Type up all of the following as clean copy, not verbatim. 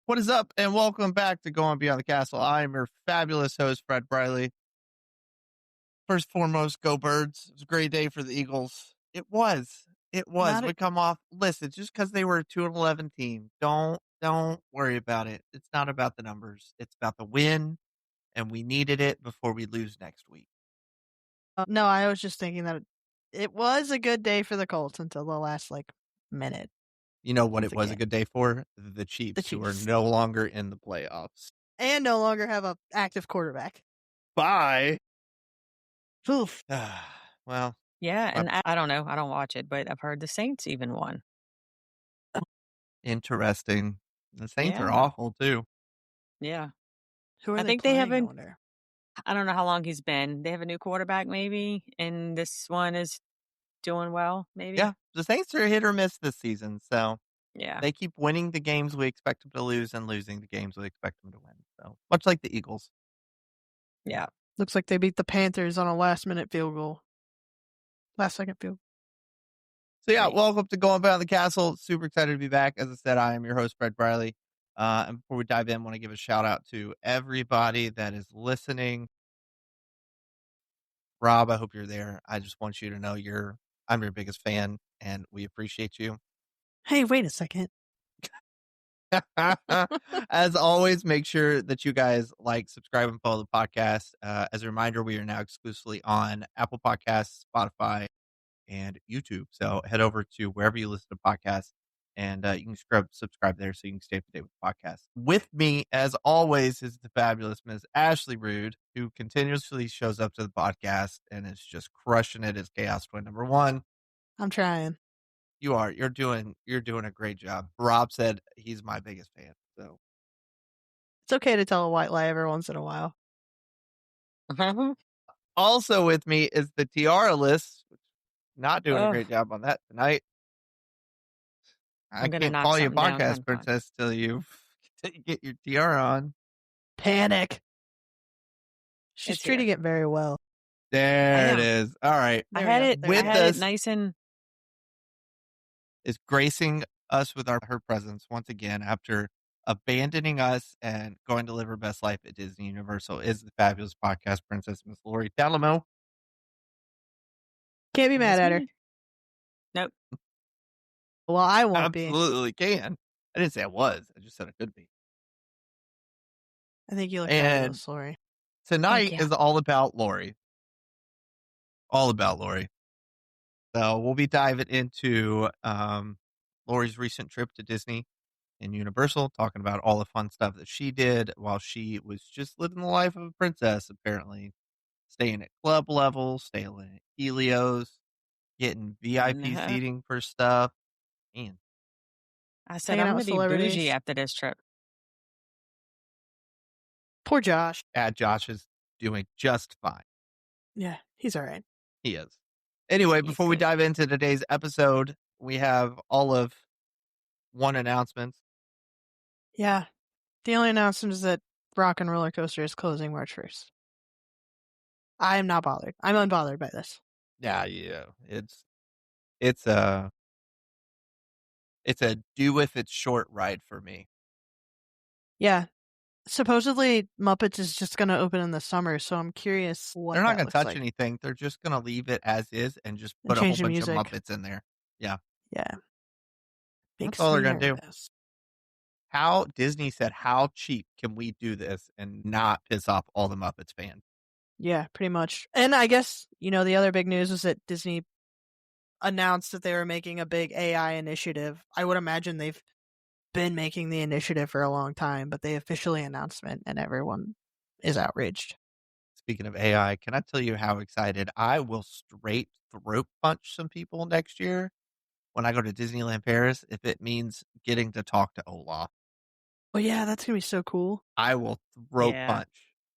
What is up, and welcome back to Going Beyond the Castle. I am your fabulous host, Fred Briley. First and foremost, go Birds. It was a great day for the Eagles. It was. Not We a, come off. Listen, just because they were a 2-11 team, don't worry about it. It's not about the numbers. It's about the win, and we needed it before we lose next week. no, I was just thinking that it was a good day for the Colts until the last minute You know what of it the was a game. good day for? The The Chiefs, who are Chiefs. no longer in the playoffs. And no longer have a active quarterback. Bye. Oof. Well, Yeah, and I don't know. I don't watch it, but I've heard the Saints even won. interesting. The Saints are Yeah. awful too. Yeah. Who are I they think they playing, I haven't wonder? I don't know how long he's been. They have a new quarterback maybe, and this one is doing well, maybe. Yeah, the Saints are hit or miss this season, so Yeah. they keep winning the games we expect them to lose and losing the games we expect them to win. So much like the Eagles. Yeah. Looks like they beat the Panthers on a last-minute field goal. Last-second field. So yeah, Right. welcome to Going Beyond the Castle. Super excited to be back. As I said, I am your host, Fred Briley. And before we dive in, I want to give a shout out to everybody that is listening. Rob, I hope you're there. I just want you to know I'm your biggest fan, and we appreciate you. Hey, wait a second. As always, make sure that you guys like, subscribe, and follow the podcast. As a reminder, we are now exclusively on Apple Podcasts, Spotify, and YouTube. So head over to wherever you listen to podcasts, and you can subscribe there so you can stay up to date with the podcast. With me, as always, is the fabulous Ms. Ashley Rude, who continuously shows up to the podcast and is just crushing it as Chaos Twin number one. I'm trying. You are. You're doing a great job. Rob said he's my biggest fan. So It's okay to tell a white lie every once in a while. also with me is the Tiara list. Not doing a Oh, great job on that tonight. I I'm gonna can't knock call you something down podcast one time. princess till you get your tiara on. Panic. She's It's treating here. it very well. There it know. is. All right. I There we had go. it There we I With go. had it us nice and is gracing us with her presence once again after abandoning us and going to live her best life at Disney Universal is the fabulous podcast princess, Miss Lori Talamo. Can't be mad that's at her. me. Nope. Well, I won't be. Absolutely can. I didn't say I was. I just said I could be. I think you look And fabulous, Lori. tonight you. is all about Lori. All about Lori. So we'll be diving into Lori's recent trip to Disney and Universal, talking about all the fun stuff that she did while she was just living the life of a princess, apparently. Staying at club level, staying at Helios, getting VIP No. seating for stuff. Man, I said Hanging I'm out gonna with be bougie celebrities. after this trip. Poor Josh. Josh is doing just fine. Yeah, he's all right. He is. Anyway, He's before we good. dive into today's episode, we have all of one announcement. Yeah. The only announcement is that Rock and Roller Coaster is closing March 1st. I am not bothered. I'm unbothered by this. Yeah. It's a do if it's short ride for me. Yeah. Supposedly, Muppets is just going to open in the summer, so I'm curious what They're not that going to looks touch like. anything. They're just going to leave it as is and just And put a whole change the bunch of music. Muppets in there. Yeah. Yeah. That's all they're going to do. Nervous. Disney said, how cheap can we do this and not piss off all the Muppets fans? Yeah, pretty much. And I guess, the other big news is that Disney announced that they were making a big AI initiative. I would imagine they've been making the initiative for a long time, but they officially announced it and everyone is outraged. Speaking of AI, can I tell you how excited I will straight throat punch some people next year when I go to Disneyland Paris if it means getting to talk to Olaf? Oh yeah, that's going to be so cool. I will throat Yeah. punch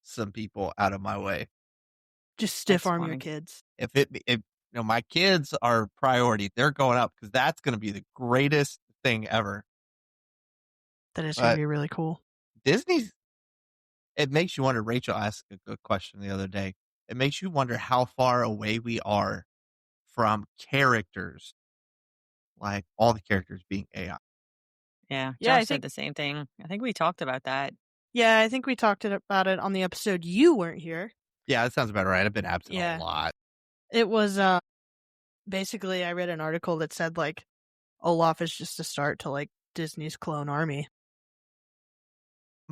some people out of my way. Just stiff That's arm your funny. kids. If my kids are priority, they're going up because that's going to be the greatest thing ever. That is going to be really cool. Disney's, it makes you wonder. Rachel asked a good question the other day. It makes you wonder how far away we are from characters, like all the characters being AI. Yeah, Yeah, I Josh said think the same thing. I think we talked about that. I think we talked about it on the episode you weren't here. Yeah, that sounds about right. I've been absent a Yeah. lot. It was basically I read an article that said like Olaf is just a start to like Disney's clone army.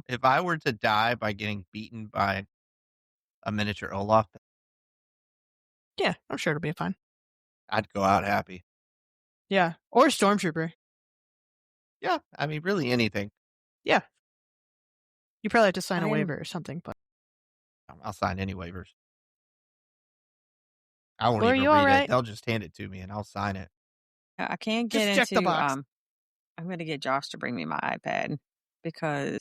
If I were to die by getting beaten by a miniature Olaf, Yeah, I'm sure it'll be fine. I'd go out happy. Yeah. Or Stormtrooper. Yeah, I mean, really anything. Yeah. You probably have to sign a I'm- waiver or something, but I'll sign any waivers. I won't Well, are even you read all it. right? They'll just hand it to me and I'll sign it. I can't get just check the into. box. I'm going to get Josh to bring me my iPad because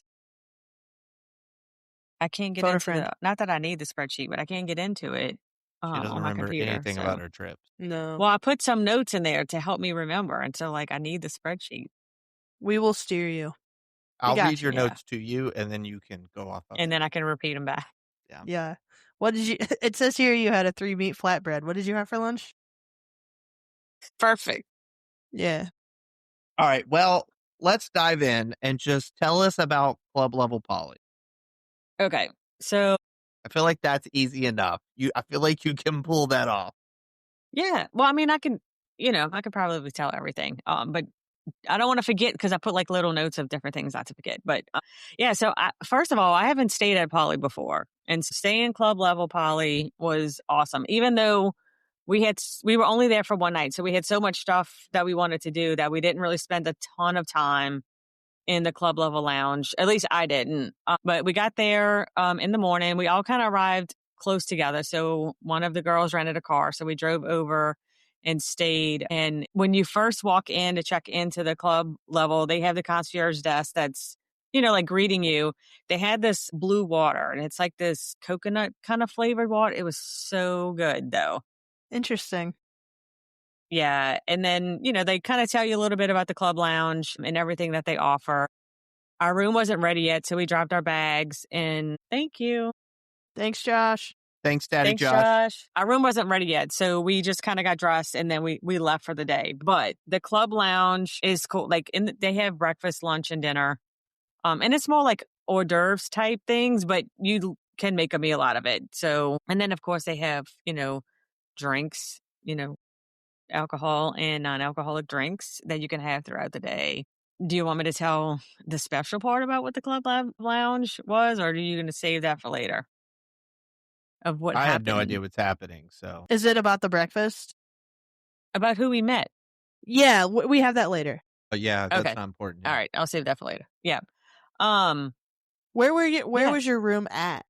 I can't get Phone a into friend. the. Not that I need the spreadsheet, but I can't get into it She doesn't on my remember computer. anything So, about her trips. No. well, I put some notes in there to help me remember, and so like I need the spreadsheet, We will steer you. I'll got read you. your Yeah. notes to you and then you can go off of and it. then I can repeat them back. Yeah. What did you it says here you had a 3-meat flatbread. What did you have for lunch? Perfect. Yeah. All right. Well, let's dive in and just tell us about Club Level Poly. Okay, so I feel like that's easy enough. I feel like you can pull that off. yeah, well, I mean, I can, I could probably tell everything, but I don't want to forget because I put like little notes of different things not to forget. But yeah, so first of all, I haven't stayed at Poly before, and staying Club Level Poly was awesome. Even though we were only there for one night, so we had so much stuff that we wanted to do that we didn't really spend a ton of time in the Club Level Lounge. At least I didn't. But we got there in the morning. We all kind of arrived close together. So one of the girls rented a car, so we drove over and stayed. And when you first walk in to check into the club level, they have the concierge desk that's, like greeting you. They had this blue water, and it's like this coconut kind of flavored water. It was so good, though. Interesting. Yeah. And then, they kind of tell you a little bit about the club lounge and everything that they offer. Our room wasn't ready yet, so we dropped our bags and thank you. Thanks, Josh. Thanks, Daddy Thanks, Josh. Our room wasn't ready yet, so we just kind of got dressed and then we left for the day. But the club lounge is cool. Like they have breakfast, lunch, and dinner. And it's more like hors d'oeuvres type things, but you can make a meal out of it. So, and then of course they have, drinks, alcohol and non-alcoholic drinks that you can have throughout the day. Do you want me to tell the special part about what the club lounge was, or are you going to save that for later? Of what I happened? have no idea what's happening. So Is it about the breakfast? About who we met. Yeah, we have that later. but yeah, that's Okay. not important. All right, I'll save that for later. Yeah. Where were you? Where Yeah. was your room at?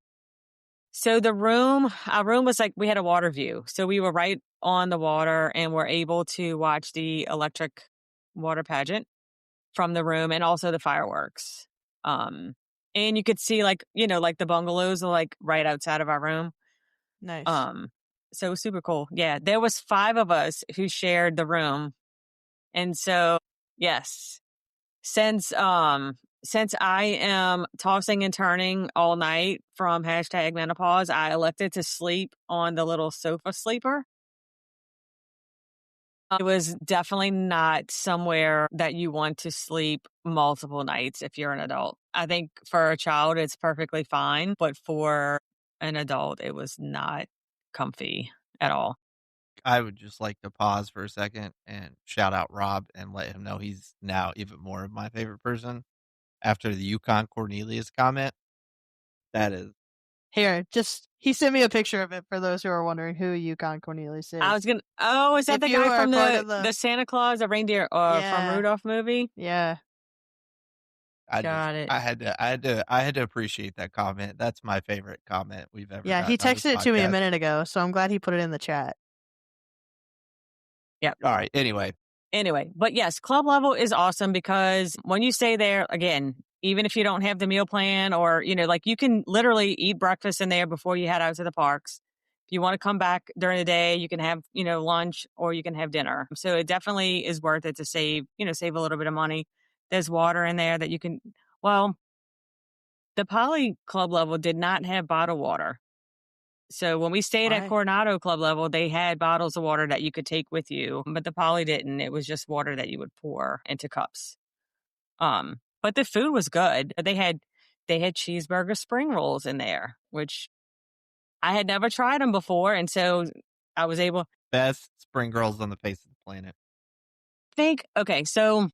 So our room was like, we had a water view. So we were right on the water and were able to watch the electric water pageant from the room and also the fireworks. And you could see like the bungalows are like right outside of our room. Nice. So it was super cool. Yeah. There was 5 of us who shared the room. And so, yes, since I am tossing and turning all night from #menopause, I elected to sleep on the little sofa sleeper. It was definitely not somewhere that you want to sleep multiple nights if you're an adult. I think for a child, it's perfectly fine, but for an adult, it was not comfy at all. I would just like to pause for a second and shout out Rob and let him know he's now even more of my favorite person after the Yukon Cornelius comment. That is. Here, he sent me a picture of it for those who are wondering who Yukon Cornelius is. I was gonna. Oh, is that If the you guy are from part of the- the Santa Claus, the reindeer, Yeah. from Rudolph movie? Yeah. Got it. I had to appreciate that comment. That's my favorite comment we've ever. Yeah, he gotten on this texted it to me a podcast. minute ago, so I'm glad he put it in the chat. Yep. All right. Anyway, But yes, club level is awesome because when you stay there, again, even if you don't have the meal plan or, like you can literally eat breakfast in there before you head out to the parks. If you want to come back during the day, you can have, lunch or you can have dinner. So it definitely is worth it to save a little bit of money. There's water in there that you can, the Poly club level did not have bottled water. So when we stayed at Why? Coronado club level, they had bottles of water that you could take with you, but the Poly didn't. It was just water that you would pour into cups. But the food was good. They had cheeseburger spring rolls in there, which I had never tried them before, and so I was able to Best spring rolls on the face of the planet. think, okay, so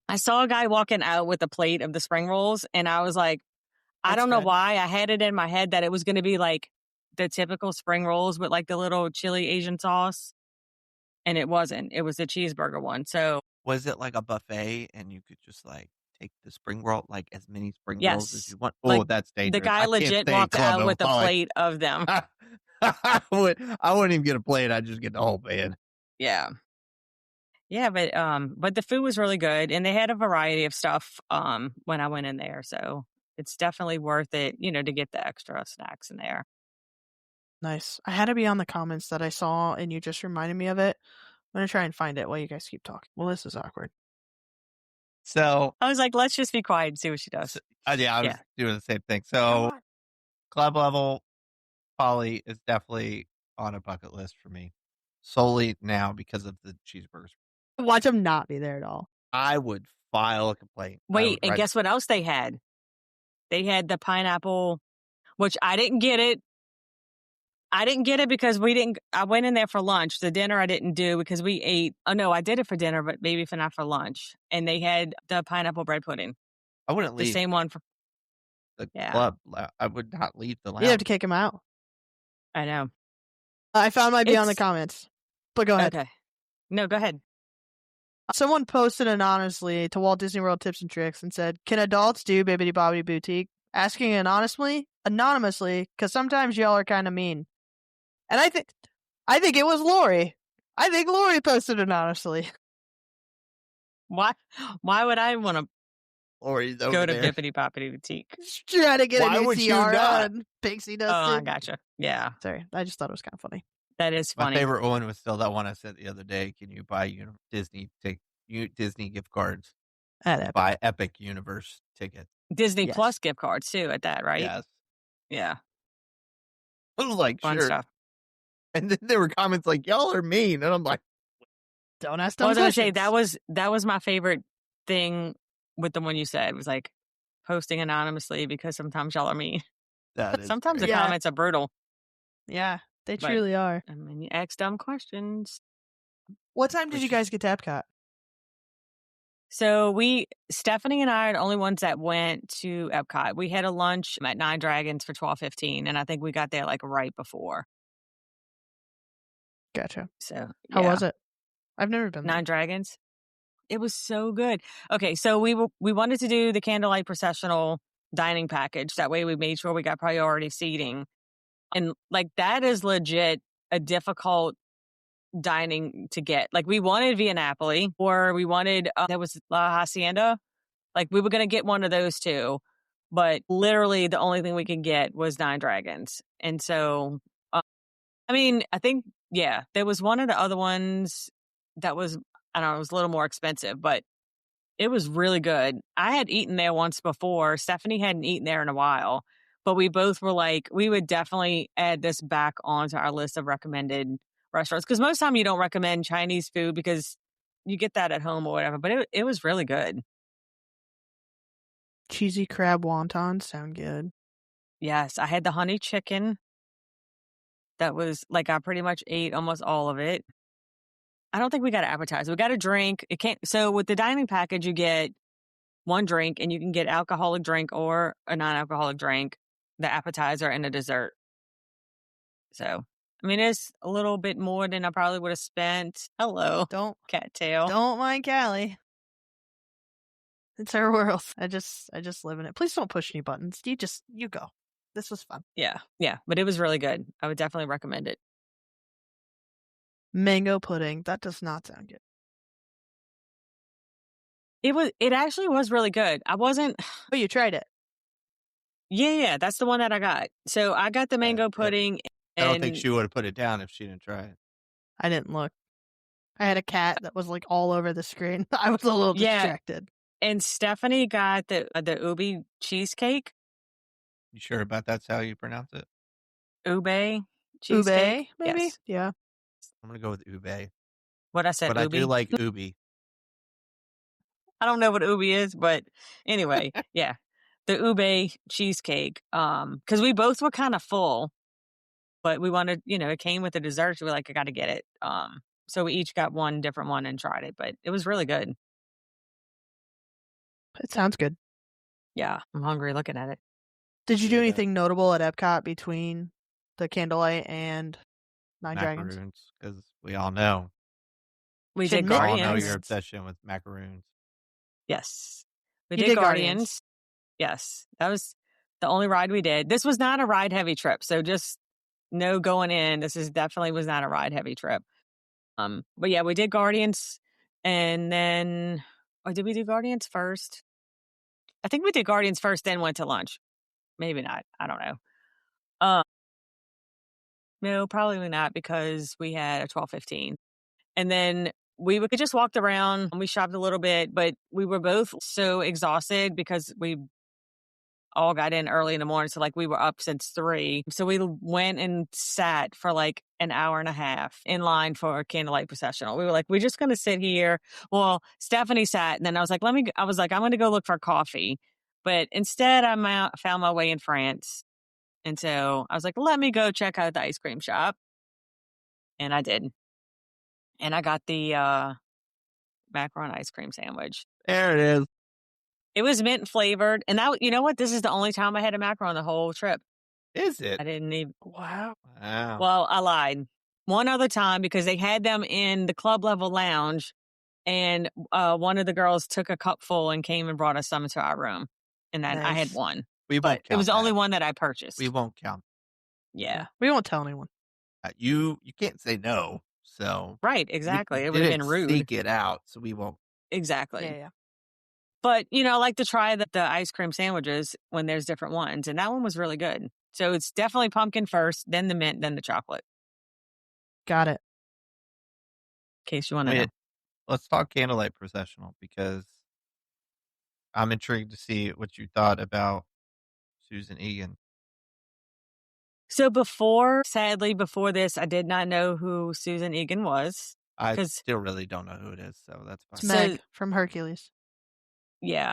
I saw a guy walking out with a plate of the spring rolls, and I was like, I That's don't know good. why. I had it in my head that it was going to be like the typical spring rolls with like the little chili Asian sauce, and it wasn't. It was a cheeseburger one. So, Was it like a buffet and you could just like take the spring roll, like as many spring rolls as yes, you want? like Oh, that's the dangerous. guy I can't legit stay in walked out Colorado, with a Polly. plate of them. I wouldn't even get a plate. I'd just get the whole pan. Yeah. Yeah, but the food was really good, and they had a variety of stuff when I went in there, so it's definitely worth it, to get the extra snacks in there. Nice. I had to be on the comments that I saw, and you just reminded me of it. I'm gonna try and find it while you guys keep talking. Well, this is awkward. So, I was like, let's just be quiet and see what she does. yeah, I was Yeah. doing the same thing. Come So, on. club level, Polly is definitely on a bucket list for me, solely now because of the cheeseburgers. Watch them not be there at all. I would file a complaint. I Wait, would and write guess what else they had? They had the pineapple, which I didn't get it. I didn't get it because I went in there for lunch. The dinner I didn't do because we ate. Oh no, I did it for dinner, but maybe for not for lunch. And they had the pineapple bread pudding, I wouldn't the leave same one for, the yeah, club. I would not leave the You have lounge. to kick him out. I know. I found my beyond the It's- comments, but go ahead. Okay. No, go ahead. Someone posted anonymously to Walt Disney World Tips and Tricks and said, "Can adults do Bibbidi Bobbidi Boutique?" Asking anonymously, because sometimes y'all are kind of mean. And I think it was Lori. I think Lori posted anonymously. Why would I want to Lori's over go to there. Bippity Boppity Boutique? Trying to get Why a new would you tiara not? and pixie Oh, dust. I gotcha. Yeah, Sorry, I just thought it was kind of funny. that is My funny. favorite one was still that one I sent the other day. Can you buy Disney gift cards? At Epic. Buy Epic Universe tickets. Disney Yes. Plus gift cards too at that, right? Yes. Yeah, I was like, fun sure. stuff. And then there were comments like, y'all are mean. And I'm like, Don't ask I dumb was going to say questions. that was my favorite thing with the one you said. It was like posting anonymously because sometimes y'all are mean. that is Sometimes the great. Yeah. comments are brutal. Yeah, they But- truly are. I mean, you ask dumb questions. What time did Which you is- guys get to Epcot? So Stephanie and I are the only ones that went to Epcot. We had a lunch at Nine Dragons for 12:15, and I think we got there like right before. Gotcha. So How yeah. was it? I've never been there. Nine Dragons. It was so good. Okay, so we wanted to do the candlelight processional dining package. That way we made sure we got priority seating. And like that is legit a difficult dining to get. Like we wanted Via Napoli or we wanted there was La Hacienda. Like we were going to get one of those two, but literally the only thing we could get was Nine Dragons. And so I mean, I think there was one of the other ones that was, I don't know, it was a little more expensive, but it was really good. I had eaten there once before. Stephanie hadn't eaten there in a while, but we both were like, we would definitely add this back onto our list of recommended restaurants. Because most time you don't recommend Chinese food because you get that at home or whatever, but it was really good. Cheesy crab wontons sound good. Yes, I had the honey chicken. That was like I pretty much ate almost all of it. I don't think we got an appetizer. We got a drink. So with the dining package, you get one drink and you can get alcoholic drink or a non-alcoholic drink, the appetizer and the dessert. So, I mean, it's a little bit more than I probably would have spent. Hello, Don't cattail. mind Callie. It's her world. I just live in it. Please don't push any buttons. You go. This was fun. Yeah, but it was really good. I would definitely recommend it. Mango pudding. That does not sound good. It actually was really good. I wasn't. Oh, you tried it. Yeah, that's the one that I got. So I got the mango pudding. I don't think she would have put it down if she didn't try it. I didn't look. I had a cat that was like all over the screen. I was a little distracted. And Stephanie got the ubi cheesecake. You sure about that's how you pronounce it? Ube cheesecake. Ube, maybe? Yes. Yeah. I'm going to go with ube. What I said, But ubi. I do like ubi. I don't know what ubi is, but anyway, yeah, the ube cheesecake. Because we both were kind of full, but we wanted, it came with the dessert. So we're like, I got to get it. So we each got one different one and tried it, but it was really good. It sounds good. Yeah, I'm hungry looking at it. Did you do anything notable at Epcot between the Candlelight and Nine Dragons? Macaroons, because we all know. We Should did We all know Guardians. your obsession with macaroons. Yes. We You did did Guardians. Guardians. Yes. That was the only ride we did. This was not a ride heavy trip. So just no going in. This definitely was not a ride heavy trip. But yeah, we did Guardians and then, or did we do Guardians first? I think we did Guardians first, then went to lunch. Maybe not. I don't know. No, probably not because we had a 12:15. And then we just walked around and we shopped a little bit, but we were both so exhausted because we all got in early in the morning. So like we were up since 3. So we went and sat for like an hour and a half in line for a candlelight processional. We were like, we're just going to sit here. Well, Stephanie sat and then I was like, I'm going to go look for coffee. But instead found my way in France. And so I was like, let me go check out the ice cream shop. And I did. And I got the macaron ice cream sandwich. There it is. It was mint flavored. And you know what? This is the only time I had a macaron the whole trip. Is it? I didn't even. Wow. Well, I lied. One other time because they had them in the club level lounge. And one of the girls took a cup full and came and brought us some into our room. And then I had Nice. one. We won't But count it was the only that. one that I purchased. We won't count. Yeah. We won't tell anyone. You can't say no. So Right. Exactly. you It would have been didn't rude. Seek it out, so we won't. Exactly. Yeah. But, I like to try the ice cream sandwiches when there's different ones. And that one was really good. So it's definitely pumpkin first, then the mint, then the chocolate. Got it. In case you want to know. Let's talk candlelight processional because I'm intrigued to see what you thought about Susan Egan. So sadly, before this, I did not know who Susan Egan was. I still really don't know who it is, so that's fine. It's Meg from Hercules. Yeah.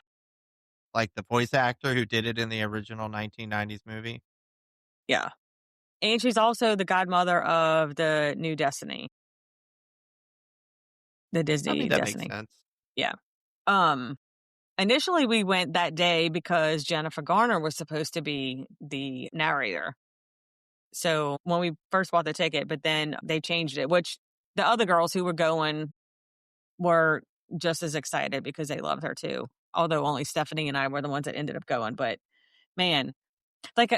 Like the voice actor who did it in the original 1990s movie? Yeah. And she's also the godmother of the new Destiny. The Disney that Destiny. makes sense. Yeah. Initially we went that day because Jennifer Garner was supposed to be the narrator. So when we first bought the ticket, but then they changed it, which the other girls who were going were just as excited because they loved her too. Although only Stephanie and I were the ones that ended up going. But man, like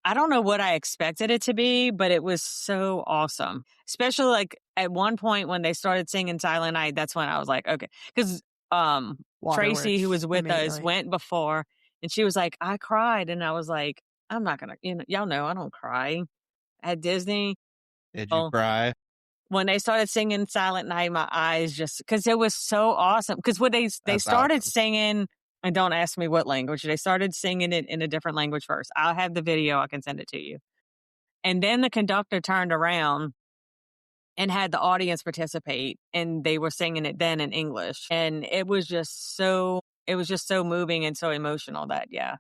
I don't know what I expected it to be, but it was so awesome. Especially like at one point when they started singing Silent Night, that's when I was like, okay. Because Tracy, who was with us, went before and she was like, I cried. And I was like, I'm not going to, y'all know I don't cry at Disney. Did you cry? When they started singing Silent Night, my eyes just, because it was so awesome. Because when they started singing, and don't ask me what language, they started singing it in a different language first. I'll have the video. I can send it to you. And then the conductor turned around and had the audience participate, and they were singing it then in English. And it was just so moving and so emotional that, yeah,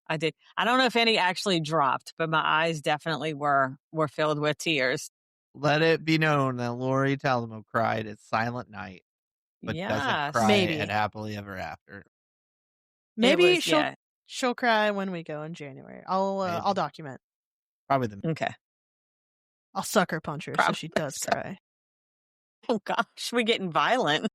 I did. I don't know if any actually dropped, but my eyes definitely were filled with tears. Let it be known that Lori Talamo cried at Silent Night, but doesn't cry at Happily Ever After. Maybe she'll cry when we go in January. I'll document. Probably okay. I'll sucker punch her so she does cry. Oh gosh, we're getting violent.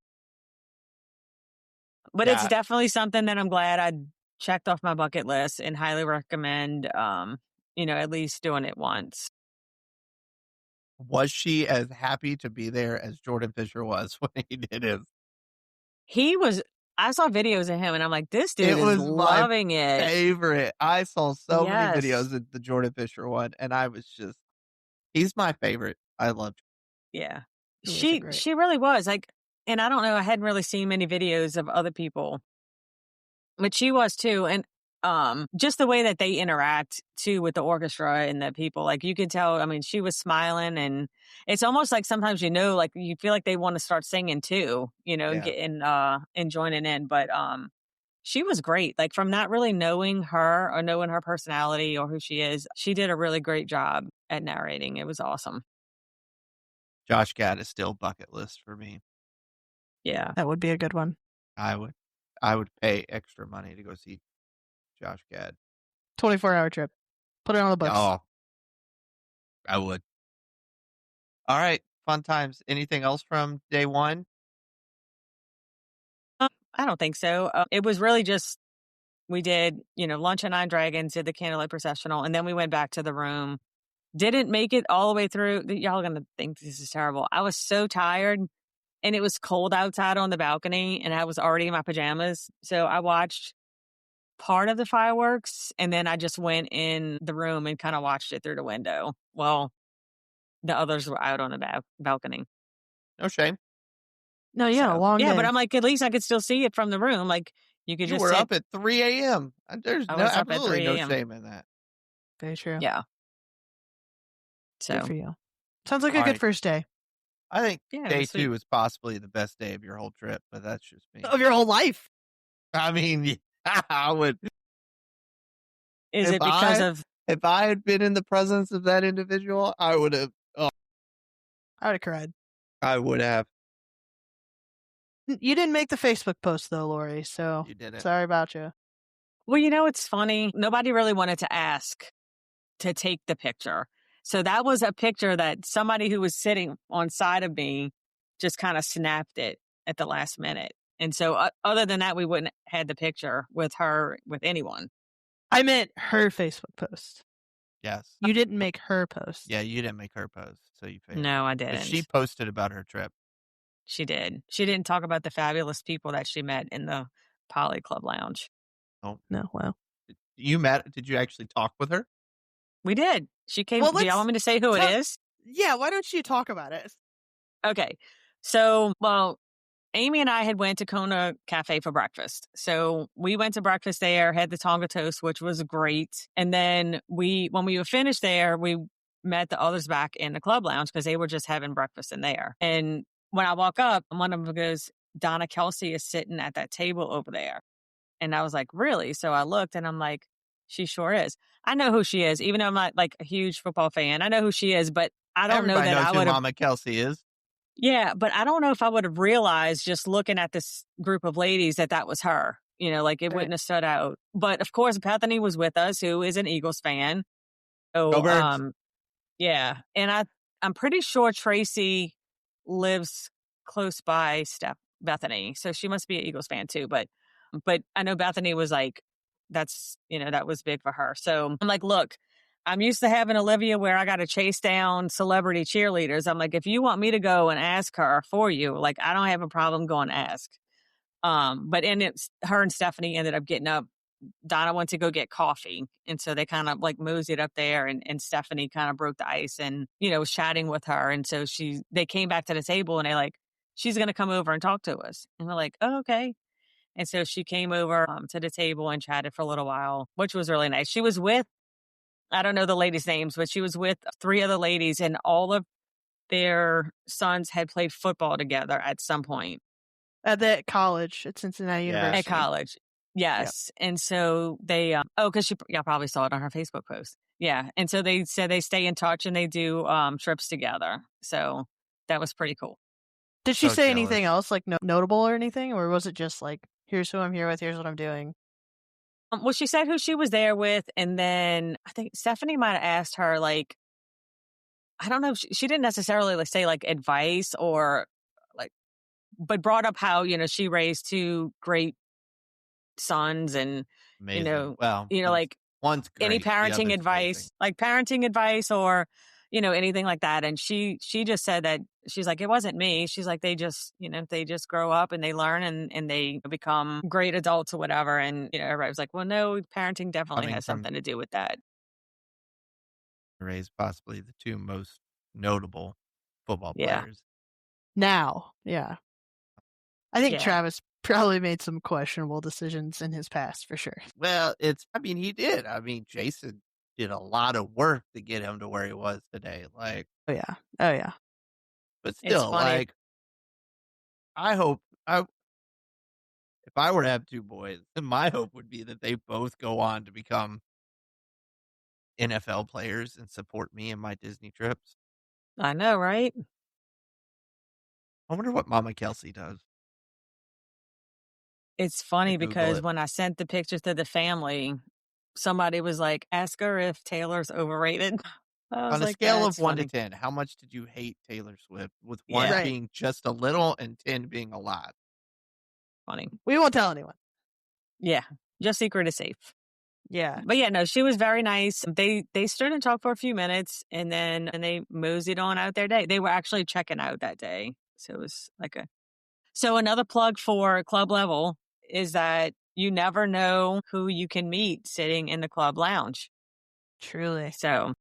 But it's definitely something that I'm glad I checked off my bucket list and highly recommend. At least doing it once. Was she as happy to be there as Jordan Fisher was when he did his? He was. I saw videos of him, and I'm like, this dude is loving it. Favorite. I saw so many videos of the Jordan Fisher one, and I was just, he's my favorite. I loved him. Yeah, she really was like, and I don't know. I hadn't really seen many videos of other people, but she was too. And just the way that they interact too with the orchestra and the people, like you could tell, I mean, she was smiling, and it's almost like sometimes, like you feel like they want to start singing too, and Yeah. getting, and joining in. But, she was great. Like from not really knowing her or knowing her personality or who she is, she did a really great job at narrating. It was awesome. Josh Gad is still bucket list for me. Yeah. That would be a good one. I would pay extra money to go see Josh Gad. 24-hour trip. Put it on the books. Oh, I would. All right, fun times. Anything else from day one? I don't think so. It was really just, we did, lunch at Nine Dragons, did the candlelight processional, and then we went back to the room. Didn't make it all the way through. Y'all are going to think this is terrible. I was so tired, and it was cold outside on the balcony, and I was already in my pajamas. So I watched part of the fireworks, and then I just went in the room and kind of watched it through the window. Well, the others were out on the balcony. No shame. No, yeah, a long Yeah, day. but I'm like, at least I could still see it from the room. Like you could You just were sit. up at 3 a.m. There's I no was up at absolutely 3 no a.m. shame in that. Very true. Yeah. Good So for you. Sounds like a All good right. first day I think yeah, it day was sweet. 2 is possibly the best day of your whole trip, but that's just me. of your whole life. I mean, I would. Is If it because of? if I had been in the presence of that individual, I would have. Oh, I would have cried. I would have. You didn't make the Facebook post though, Lori. So You didn't. sorry about you. Well, it's funny. Nobody really wanted to ask to take the picture. So that was a picture that somebody who was sitting on side of me just kind of snapped it at the last minute. And so other than that, we wouldn't have had the picture with her, with anyone. I meant her Facebook post. Yes. You didn't make her post. Yeah, you didn't make her post, so you failed. No, I But didn't. she posted about her trip. She did. She didn't talk about the fabulous people that she met in the Poly Club Lounge. Oh, No, well. Did you actually talk with her? We did. She came. Well, do y'all want me to say who it is? Yeah, why don't you talk about it? Okay. So, Amy and I had went to Kona Cafe for breakfast. So we went to breakfast there, had the Tonga toast, which was great. And then when we were finished there, we met the others back in the club lounge because they were just having breakfast in there. And when I walk up, one of them goes, Donna Kelsey is sitting at that table over there. And I was like, really? So I looked and I'm like, she sure is. I know who she is, even though I'm not like a huge football fan. I know who she is, but I don't Everybody know that knows I who would have. Mama Kelsey is. Yeah, but I don't know if I would have realized just looking at this group of ladies that was her. Like it wouldn't have stood out. But of course, Bethany was with us, who is an Eagles fan. Go So, Birds. yeah, and I'm pretty sure Tracy lives close by Bethany, so she must be an Eagles fan too. But I know Bethany was like, that was big for her. So I'm like, look, I'm used to having Olivia where I got to chase down celebrity cheerleaders. I'm like, if you want me to go and ask her for you, like, I don't have a problem going to ask. But her and Stephanie ended up getting up. Donna went to go get coffee. And so they kind of like moseyed up there, and Stephanie kind of broke the ice and, was chatting with her. And so they came back to the table and she's going to come over and talk to us. And we're like, oh, okay. And so she came over to the table and chatted for a little while, which was really nice. She was with, I don't know the ladies' names, but she was with 3 other ladies, and all of their sons had played football together at some point. At that college at Cincinnati University. At college. Yes. Yep. And so they, because y'all probably saw it on her Facebook post. Yeah. And so they said they stay in touch and they do trips together. So that was pretty cool. Did she say anything else, like notable or anything? Or was it just like, here's who I'm here with, here's what I'm doing? Well, she said who she was there with. And then I think Stephanie might have asked her, like, I don't know if she didn't necessarily say like advice or like, but brought up how, she raised 2 great sons and, Amazing. Like one's great, any parenting advice, amazing. like parenting advice or, anything like that. And she just said that she's like, it wasn't me. She's like, they just, they just grow up and they learn and they become great adults or whatever. And, everybody was like, well, no, parenting definitely has something to do with that. Raised possibly the 2 most notable football players. Now, yeah. I think Travis Probably made some questionable decisions in his past for sure. Well, he did. Jason did a lot of work to get him to where he was today. Like, Oh yeah. Oh yeah. but It's still, funny. like, I hope if I were to have two boys, then my hope would be that they both go on to become NFL players and support me in my Disney trips. I know, right? I wonder what Mama Kelsey does. It's I funny Google because it. when I sent the pictures to the family, somebody was like, "Ask her if Taylor's overrated." I was On a like, scale of "That's 1 to funny." 10, how much did you hate Taylor Swift? With 1 Yeah, Right. being just a little and 10 being a lot. funny. We won't tell anyone. Yeah, your secret is safe. Yeah. But yeah, no, she was very nice. They stood and talked for a few minutes, and they moseyed on out their day. They were actually checking out that day, so it was like a. So another plug for Club Level is that you never know who you can meet sitting in the club lounge. Truly. So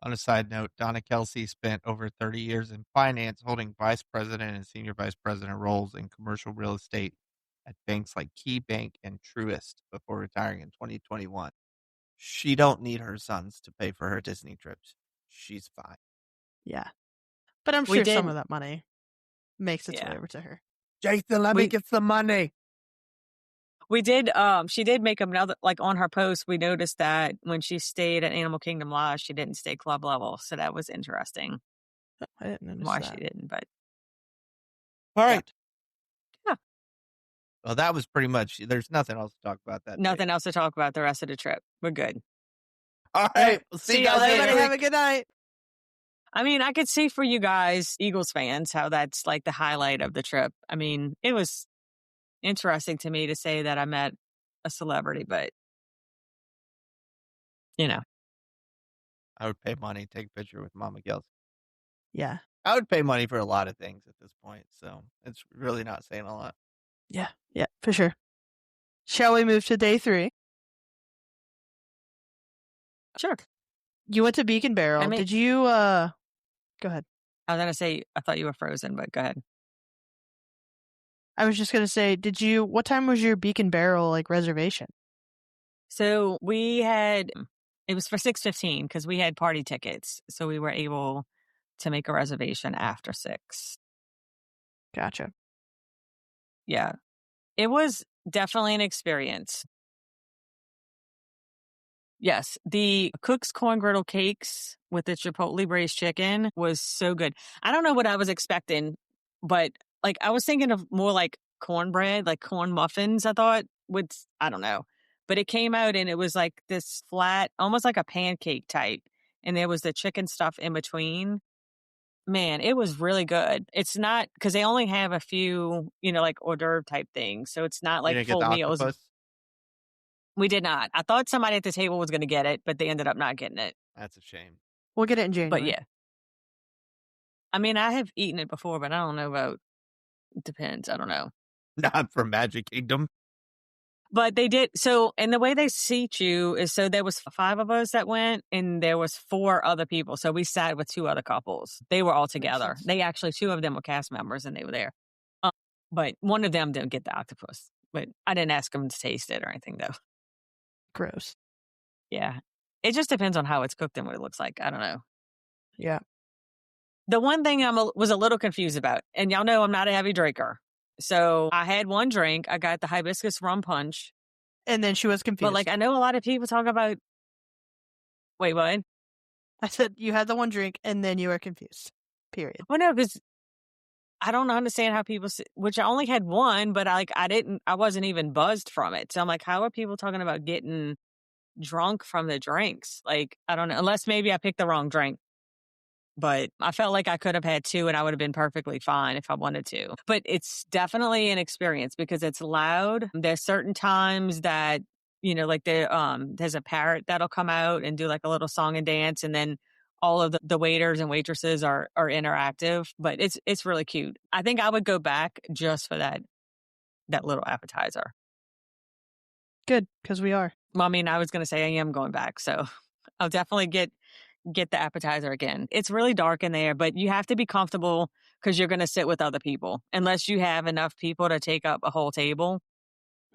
On a side note, Donna Kelsey spent over 30 years in finance, holding vice president and senior vice president roles in commercial real estate at banks like Key Bank and Truist before retiring in 2021. She don't need her sons to pay for her Disney trips. She's fine. Yeah. But I'm we sure some did, of that money makes its way yeah, over to her. Jason, let me we get some money. we did. She did make another like on her post. We noticed that when she stayed at Animal Kingdom Lodge, she didn't stay Club Level, so that was interesting. I didn't notice Why that. she didn't, but All yeah. right. Yeah. Well, that was pretty much, there's nothing else to talk about that day. Nothing else to talk about the rest of the trip. We're good. All right. We'll see you guys Everybody later. have a good night. I mean, I could see for you guys, Eagles fans, how that's like the highlight of the trip. I mean, it was interesting to me to say that I met a celebrity, but you know, I would pay money to take a picture with Mama Kelsey. Yeah. I would pay money for a lot of things at this point, so it's really not saying a lot. Yeah. Yeah, for sure. Shall we move to day 3? sure. You went to Beacon Barrel. I mean, Did you go ahead. I was going to say, I thought you were frozen, but go ahead. I was just going to say, what time was your Beacon Barrel like reservation? So it was for 6:15 because we had party tickets. So we were able to make a reservation after 6. Gotcha. Yeah. It was definitely an experience. Yes, the Cook's corn griddle cakes with the chipotle braised chicken was so good. I don't know what I was expecting, but like I was thinking of more like cornbread, like corn muffins, I thought I don't know. But it came out and it was like this flat, almost like a pancake type. And there was the chicken stuff in between. Man, it was really good. It's not because they only have a few, like hors d'oeuvre type things. So it's not You like didn't get full the meals. octopus? We did not. I thought somebody at the table was going to get it, but they ended up not getting it. That's a shame. We'll get it in January. But yeah. I mean, I have eaten it before, but I don't know about, it depends. I don't know. Not from Magic Kingdom. But they did. So, and the way they seat you is so there was 5 of us that went and there was 4 other people. So we sat with 2 other couples. They were all together. sense. They actually, 2 of them were cast members and they were there. But one of them didn't get the octopus. But I didn't ask them to taste it or anything though. Gross. Yeah. It just depends on how it's cooked and what it looks like. I don't know. Yeah. The one thing was a little confused about, and y'all know I'm not a heavy drinker. So I had one drink. I got the hibiscus rum punch. And then she was confused. But like, I know a lot of people talk about. Wait, what? I said you had the one drink and then you were confused. Period. Well, no, because I don't understand how people, which I only had one, but I wasn't even buzzed from it. So I'm like, how are people talking about getting drunk from the drinks? Like, I don't know, unless maybe I picked the wrong drink. But I felt like I could have had 2 and I would have been perfectly fine if I wanted to. But it's definitely an experience because it's loud. There's certain times that, like there's a parrot that'll come out and do like a little song and dance. And then all of the waiters and waitresses are interactive, but it's really cute. I think I would go back just for that little appetizer. Good, because we are. Well, I mean, I was going to say I am going back. So I'll definitely get get the appetizer again. It's really dark in there, but you have to be comfortable because you're going to sit with other people. Unless you have enough people to take up a whole table,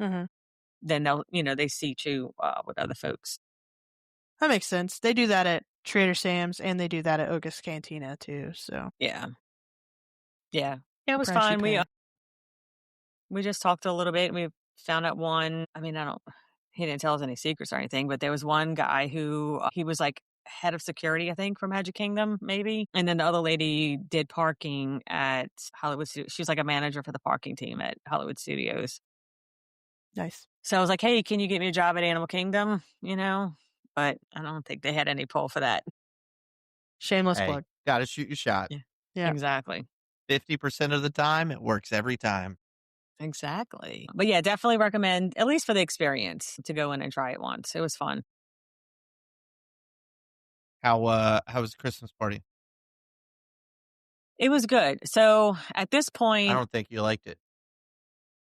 Mm-hmm. then they seat you with other folks. That makes sense. They do that at Trader Sam's and they do that at Oga's Cantina too. So Yeah. It was price you fine. pay. We just talked a little bit. We found out one. I mean, he didn't tell us any secrets or anything, but there was one guy who he was like head of security, I think, for Magic Kingdom, maybe. And then the other lady did parking at Hollywood. She was like a manager for the parking team at Hollywood Studios. Nice. So I was like, hey, can you get me a job at Animal Kingdom? But I don't think they had any pull for that. Shameless Hey, plug. gotta shoot your shot. Yeah. Exactly. 50% of the time, it works every time. Exactly. But yeah, definitely recommend, at least for the experience, to go in and try it once. It was fun. How was the Christmas party? It was good. So at this I point, don't think you liked it.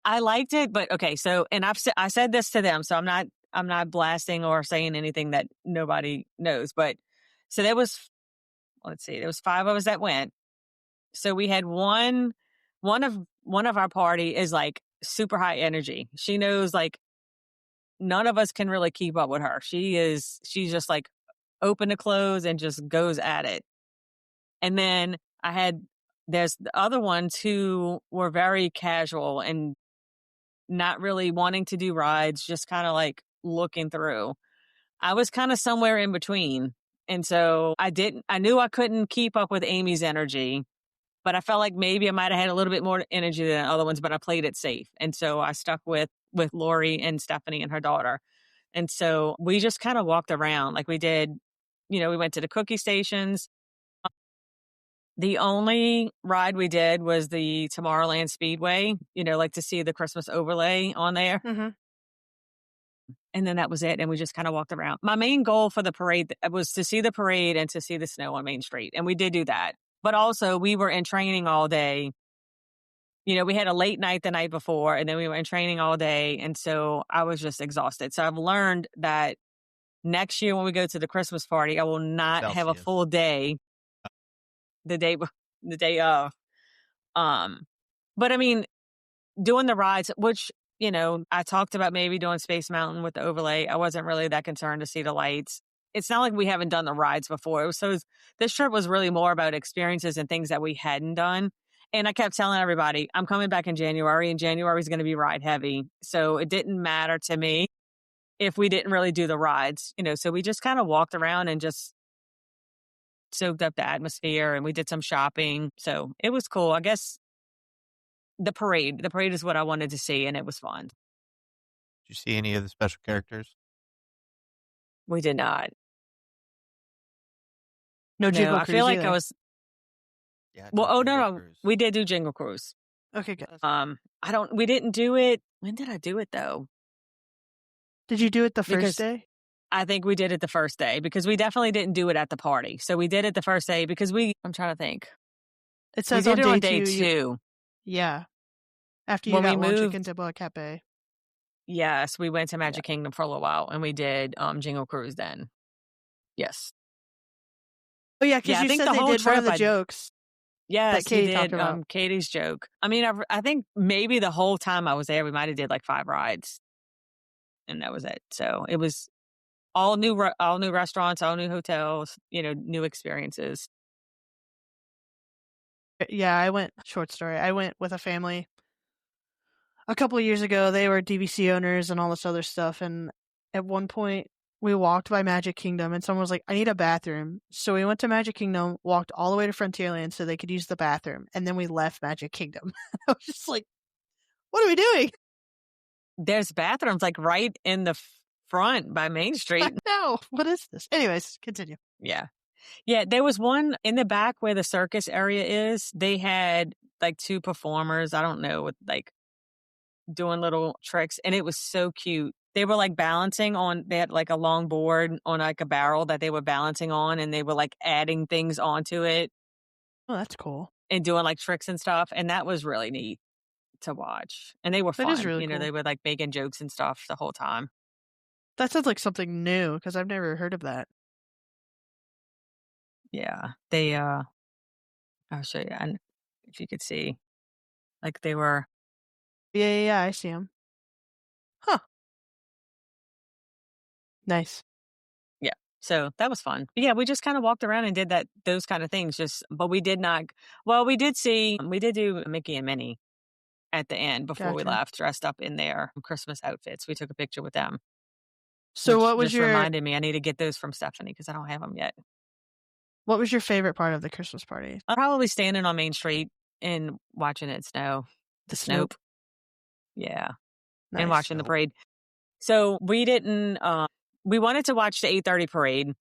I liked it, but okay. So, and I said this to them, so I'm not blasting or saying anything that nobody knows. But so let's see, there was 5 of us that went. So we had one of our party is like super high energy. She knows like none of us can really keep up with her. She's just like open to close and just goes at it. And then there's the other ones who were very casual and not really wanting to do rides, just kind of like looking through. I was kind of somewhere in between. And so I knew I couldn't keep up with Amy's energy, but I felt like maybe I might have had a little bit more energy than other ones, but I played it safe. And so I stuck with Lori and Stephanie and her daughter. And so we just kind of walked around like we did, we went to the cookie stations. The only ride we did was the Tomorrowland Speedway, like to see the Christmas overlay on there. Mm-hmm. And then that was it. And we just kind of walked around. My main goal for the parade was to see the parade and to see the snow on Main Street. And we did do that. But also we were in training all day. We had a late night the night before and then we were in training all day. And so I was just exhausted. So I've learned that next year when we go to the Christmas party, I will not have a Celsius. full day the day of. But I mean, doing the rides, which, I talked about maybe doing Space Mountain with the overlay. I wasn't really that concerned to see the lights. It's not like we haven't done the rides before. This trip was really more about experiences and things that we hadn't done. And I kept telling everybody, I'm coming back in January and January is going to be ride heavy. So it didn't matter to me if we didn't really do the rides, so we just kind of walked around and just soaked up the atmosphere and we did some shopping. So it was cool. I guess the parade is what I wanted to see and it was fun. Did you see any of the special characters? We did not. No Jingle I Cruise feel like either. I was. Yeah. Well, no, Cruise. we did do Jingle Cruise. Okay, good. We didn't do it. When did I do it though? Did you do it the first Because day? I think we did it the first day because we definitely didn't do it at the party. So we did it the first day because I'm trying to think. It We says did it on day two. 2. Yeah. After you When we got Launch moved- into Boa Cafe. Yes, we went to Magic Kingdom for a little while and we did Jingle Cruise then. Yes. Oh yeah, because I you think said the they whole did one of the trip jokes. Yes, that Katie we talked did about. Katie's joke. I mean, I think maybe the whole time I was there, we might have did like 5 rides, and that was it. So it was all new restaurants, all new hotels, new experiences. Yeah, I went. Short story. I went with a family a couple of years ago. They were DVC owners and all this other stuff. And at one point, we walked by Magic Kingdom, and someone was like, "I need a bathroom." So we went to Magic Kingdom, walked all the way to Frontierland so they could use the bathroom, and then we left Magic Kingdom. I was just like, "What are we doing?" There's bathrooms like right in the front by Main Street. No, what is this? Anyways, continue. Yeah. There was one in the back where the circus area is. They had like 2 performers. I don't know, with like doing little tricks, and it was so cute. They were like they had like a long board on like a barrel that they were balancing on, and they were like adding things onto it. Oh, that's cool. And doing like tricks and stuff. And that was really neat to watch. And they were fun. That is really cool. They were like making jokes and stuff the whole time. That sounds like something new because I've never heard of that. Yeah. They, I'll show you. And if you could see, like they were, Yeah, I see him. Huh. Nice. yeah. So that was fun. But yeah, we just kind of walked around and did those kind of things. But we did not, well, we did do Mickey and Minnie at the end before we Gotcha. left, dressed up in their Christmas outfits. We took a picture with them, So which what was just your reminded me I need to get those from Stephanie because I don't have them yet. favorite part of the Christmas party? I'm probably standing on Main Street and watching it snow. The Snope. Yeah. And Nice. watching the Snope. parade. So we didn't, we wanted to watch the 8:30 parade,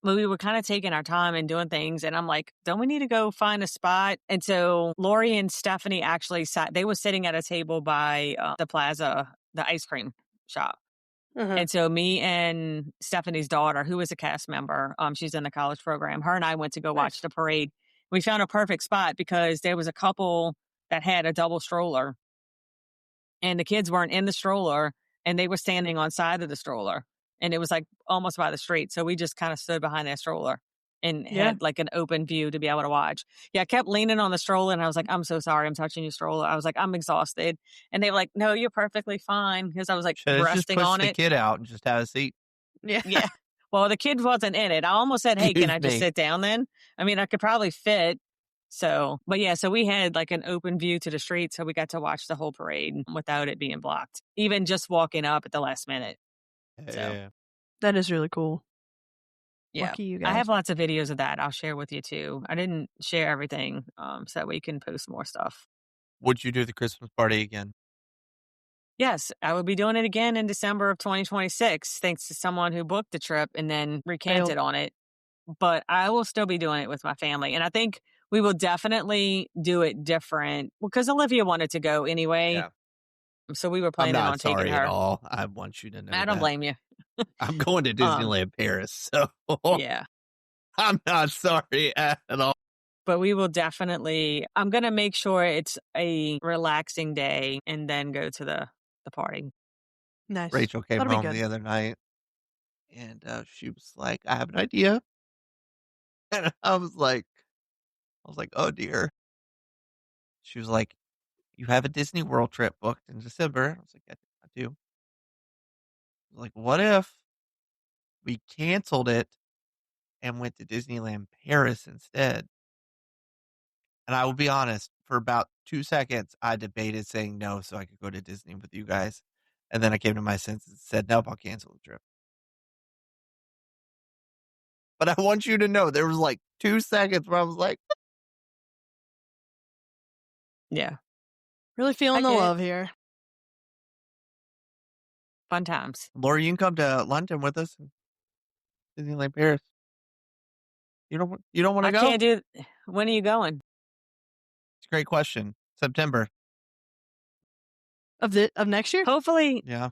but we were kind of taking our time and doing things. And I'm like, don't we need to go find a spot? And so Lori and Stephanie actually they were sitting at a table by the plaza, the ice cream shop. Mhm. And so me and Stephanie's daughter, who is a cast member, she's in the college program, her and I went to go watch Nice. the parade. We found a perfect spot because there was a couple that had a double stroller and the kids weren't in the stroller and they were standing on side of the stroller and it was like almost by the street. So we just kind of stood behind that stroller and Yeah. had like an open view to be able to watch. Yeah, I kept leaning on the stroller and I was like, I'm so sorry I'm touching your stroller. I was like, I'm exhausted. And they were like, no, you're perfectly fine. Because I was like Should have just resting pushed on the it. kid out and just have a seat. Yeah. Yeah. Well, the kid wasn't in it. I almost said, hey, can Excuse I just me. sit down then? I mean, I could probably fit. So, but yeah, so we had like an open view to the street. So we got to watch the whole parade without it being blocked, even just walking up at the last minute. So, Yeah. That is really cool. yeah. Lucky you I guys. have lots of videos of that. I'll share with you too. I didn't share everything so that we can post more stuff. Would you do the Christmas party again? Yes, I will be doing it again in December of 2026, thanks to someone who booked the trip and then recanted on it. But I will still be doing it with my family. And I think we will definitely do it different because Olivia wanted to go anyway. Yeah. So we were I'm planning on not taking sorry at her. all. I want you to know I don't that. blame you. I'm going to Disneyland Paris, so Yeah. I'm not sorry at all. But we will definitely, I'm going to make sure it's a relaxing day and then go to the party. Nice. Rachel came That'll be home good. the other night, and she was like, "I have an idea," and I was like, "Oh dear." She was like, "You have a Disney World trip booked in December." I was like, "I do." I was like, "What if we canceled it and went to Disneyland Paris instead?" And I will be honest, for about 2 seconds, I debated saying no so I could go to Disney with you guys. And then I came to my senses and said, nope, I'll cancel the trip. But I want you to know there was like 2 seconds where I was like, Yeah. Really feeling I the get it. love here. Fun times. Laura, you can come to London with us in Disneyland Paris. You don't want to I go? can't do When are you going? It's a great question. September. Of next year? Hopefully Yeah.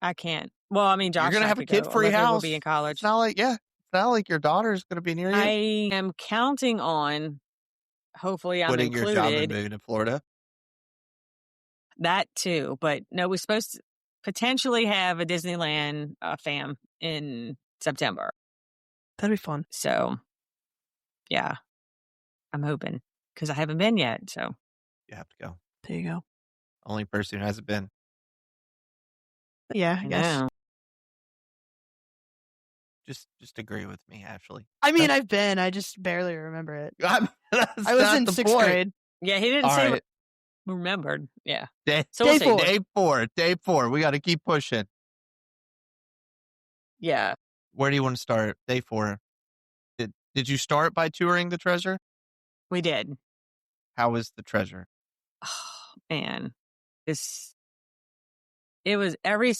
I can't. Well, I mean, Josh You're going and to I have a could go. kid-free Olivia will house. be in college. It's not like your daughter's going to be near you. I am counting on, hopefully I'm Quitting your job and included. moving to Florida. That too. But no, we're supposed to potentially have a Disneyland fam in September. That'd be fun. So, yeah, I'm hoping because I haven't been yet. So, You have to go. There you go. Only person who hasn't been. Yeah, I guess. know. Just agree with me, Ashley. I mean, I've been. I just barely remember it. That's I was not in the 6th point. grade. Yeah, he didn't All say right. remembered. Yeah. Day, So we'll Day see. 4. Day four. We got to keep pushing. Yeah. Where do you want to start? Day 4. Did you start by touring the treasure? We did. How was the treasure? Oh, man. It was every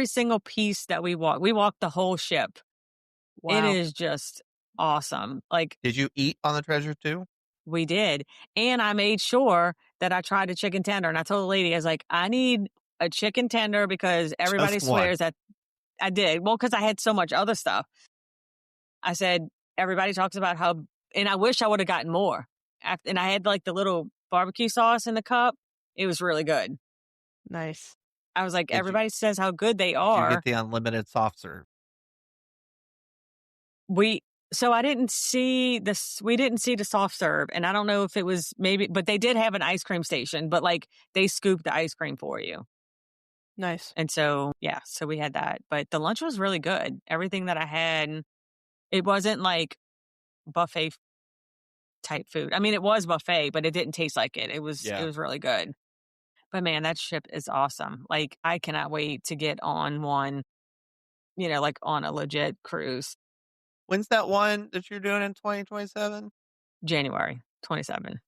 single piece that we walked. We walked the whole ship. Wow. It is just awesome. Like, Did you eat on the treasure too? we did. And I made sure that I tried a chicken tender. And I told the lady, I was like, I need a chicken tender because everybody Just one. swears that I did. Well, because I had so much other stuff. I said, everybody talks about how, and I wish I would have gotten more. And I had like the little barbecue sauce in the cup. It was really good. Nice. I was like, Did you- everybody says how good they Did you are. get the unlimited soft serve? So I didn't see this. We didn't see the soft serve, and I don't know if it was maybe, but they did have an ice cream station. But like they scoop the ice cream for you, Nice. and so yeah, so we had that. But the lunch was really good. Everything that I had, it wasn't like buffet type food. I mean, it was buffet, but it didn't taste like it. It Yeah. was really good. But man, that ship is awesome. Like I cannot wait to get on one. Like on a legit cruise. When's that one that you're doing in 2027? January 27.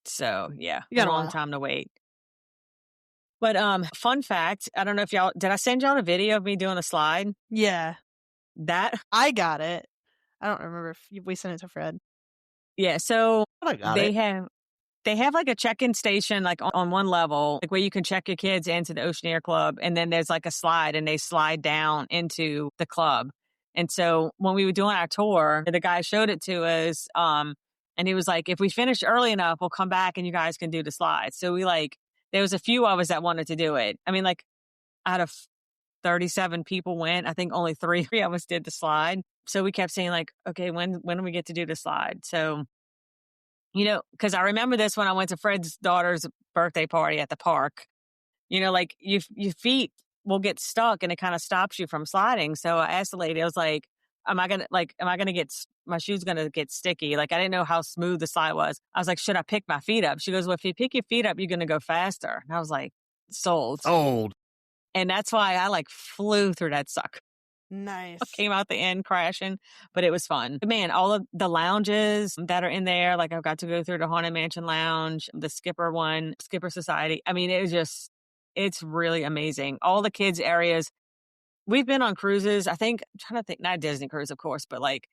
So yeah, You got a long while. time to wait. But fun fact, I don't know if y'all did I send y'all a video of me doing a slide? Yeah. That I got it. I don't remember if we sent it to Fred. yeah, so But I got they it. have like a check-in station like on one level, like where you can check your kids into the Oceaneer Club, and then there's like a slide and they slide down into the club. And so when we were doing our tour, the guy showed it to us, and he was like, if we finish early enough, we'll come back and you guys can do the slide. So there was a few of us that wanted to do it. I mean, like out of 37 people went, I think only three of us did the slide. So we kept saying like, okay, when do we get to do the slide? So because I remember this when I went to Fred's daughter's birthday party at the park. Like your feet will get stuck and it kind of stops you from sliding. So I asked the lady, I was like, am I gonna get, my shoes gonna get sticky? Like I didn't know how smooth the slide was. I was like, should I pick my feet up? She goes, well, if you pick your feet up, you're gonna go faster. And I was like, sold. Sold. And that's why I like flew through that sucker. Nice. Came out the end crashing, but it was fun. Man, all of the lounges that are in there, like I've got to go through the Haunted Mansion Lounge, the Skipper one, Skipper Society. I mean, it's really amazing. All the kids' areas. We've been on cruises. I think, I'm trying to think, not Disney cruise, of course, but like,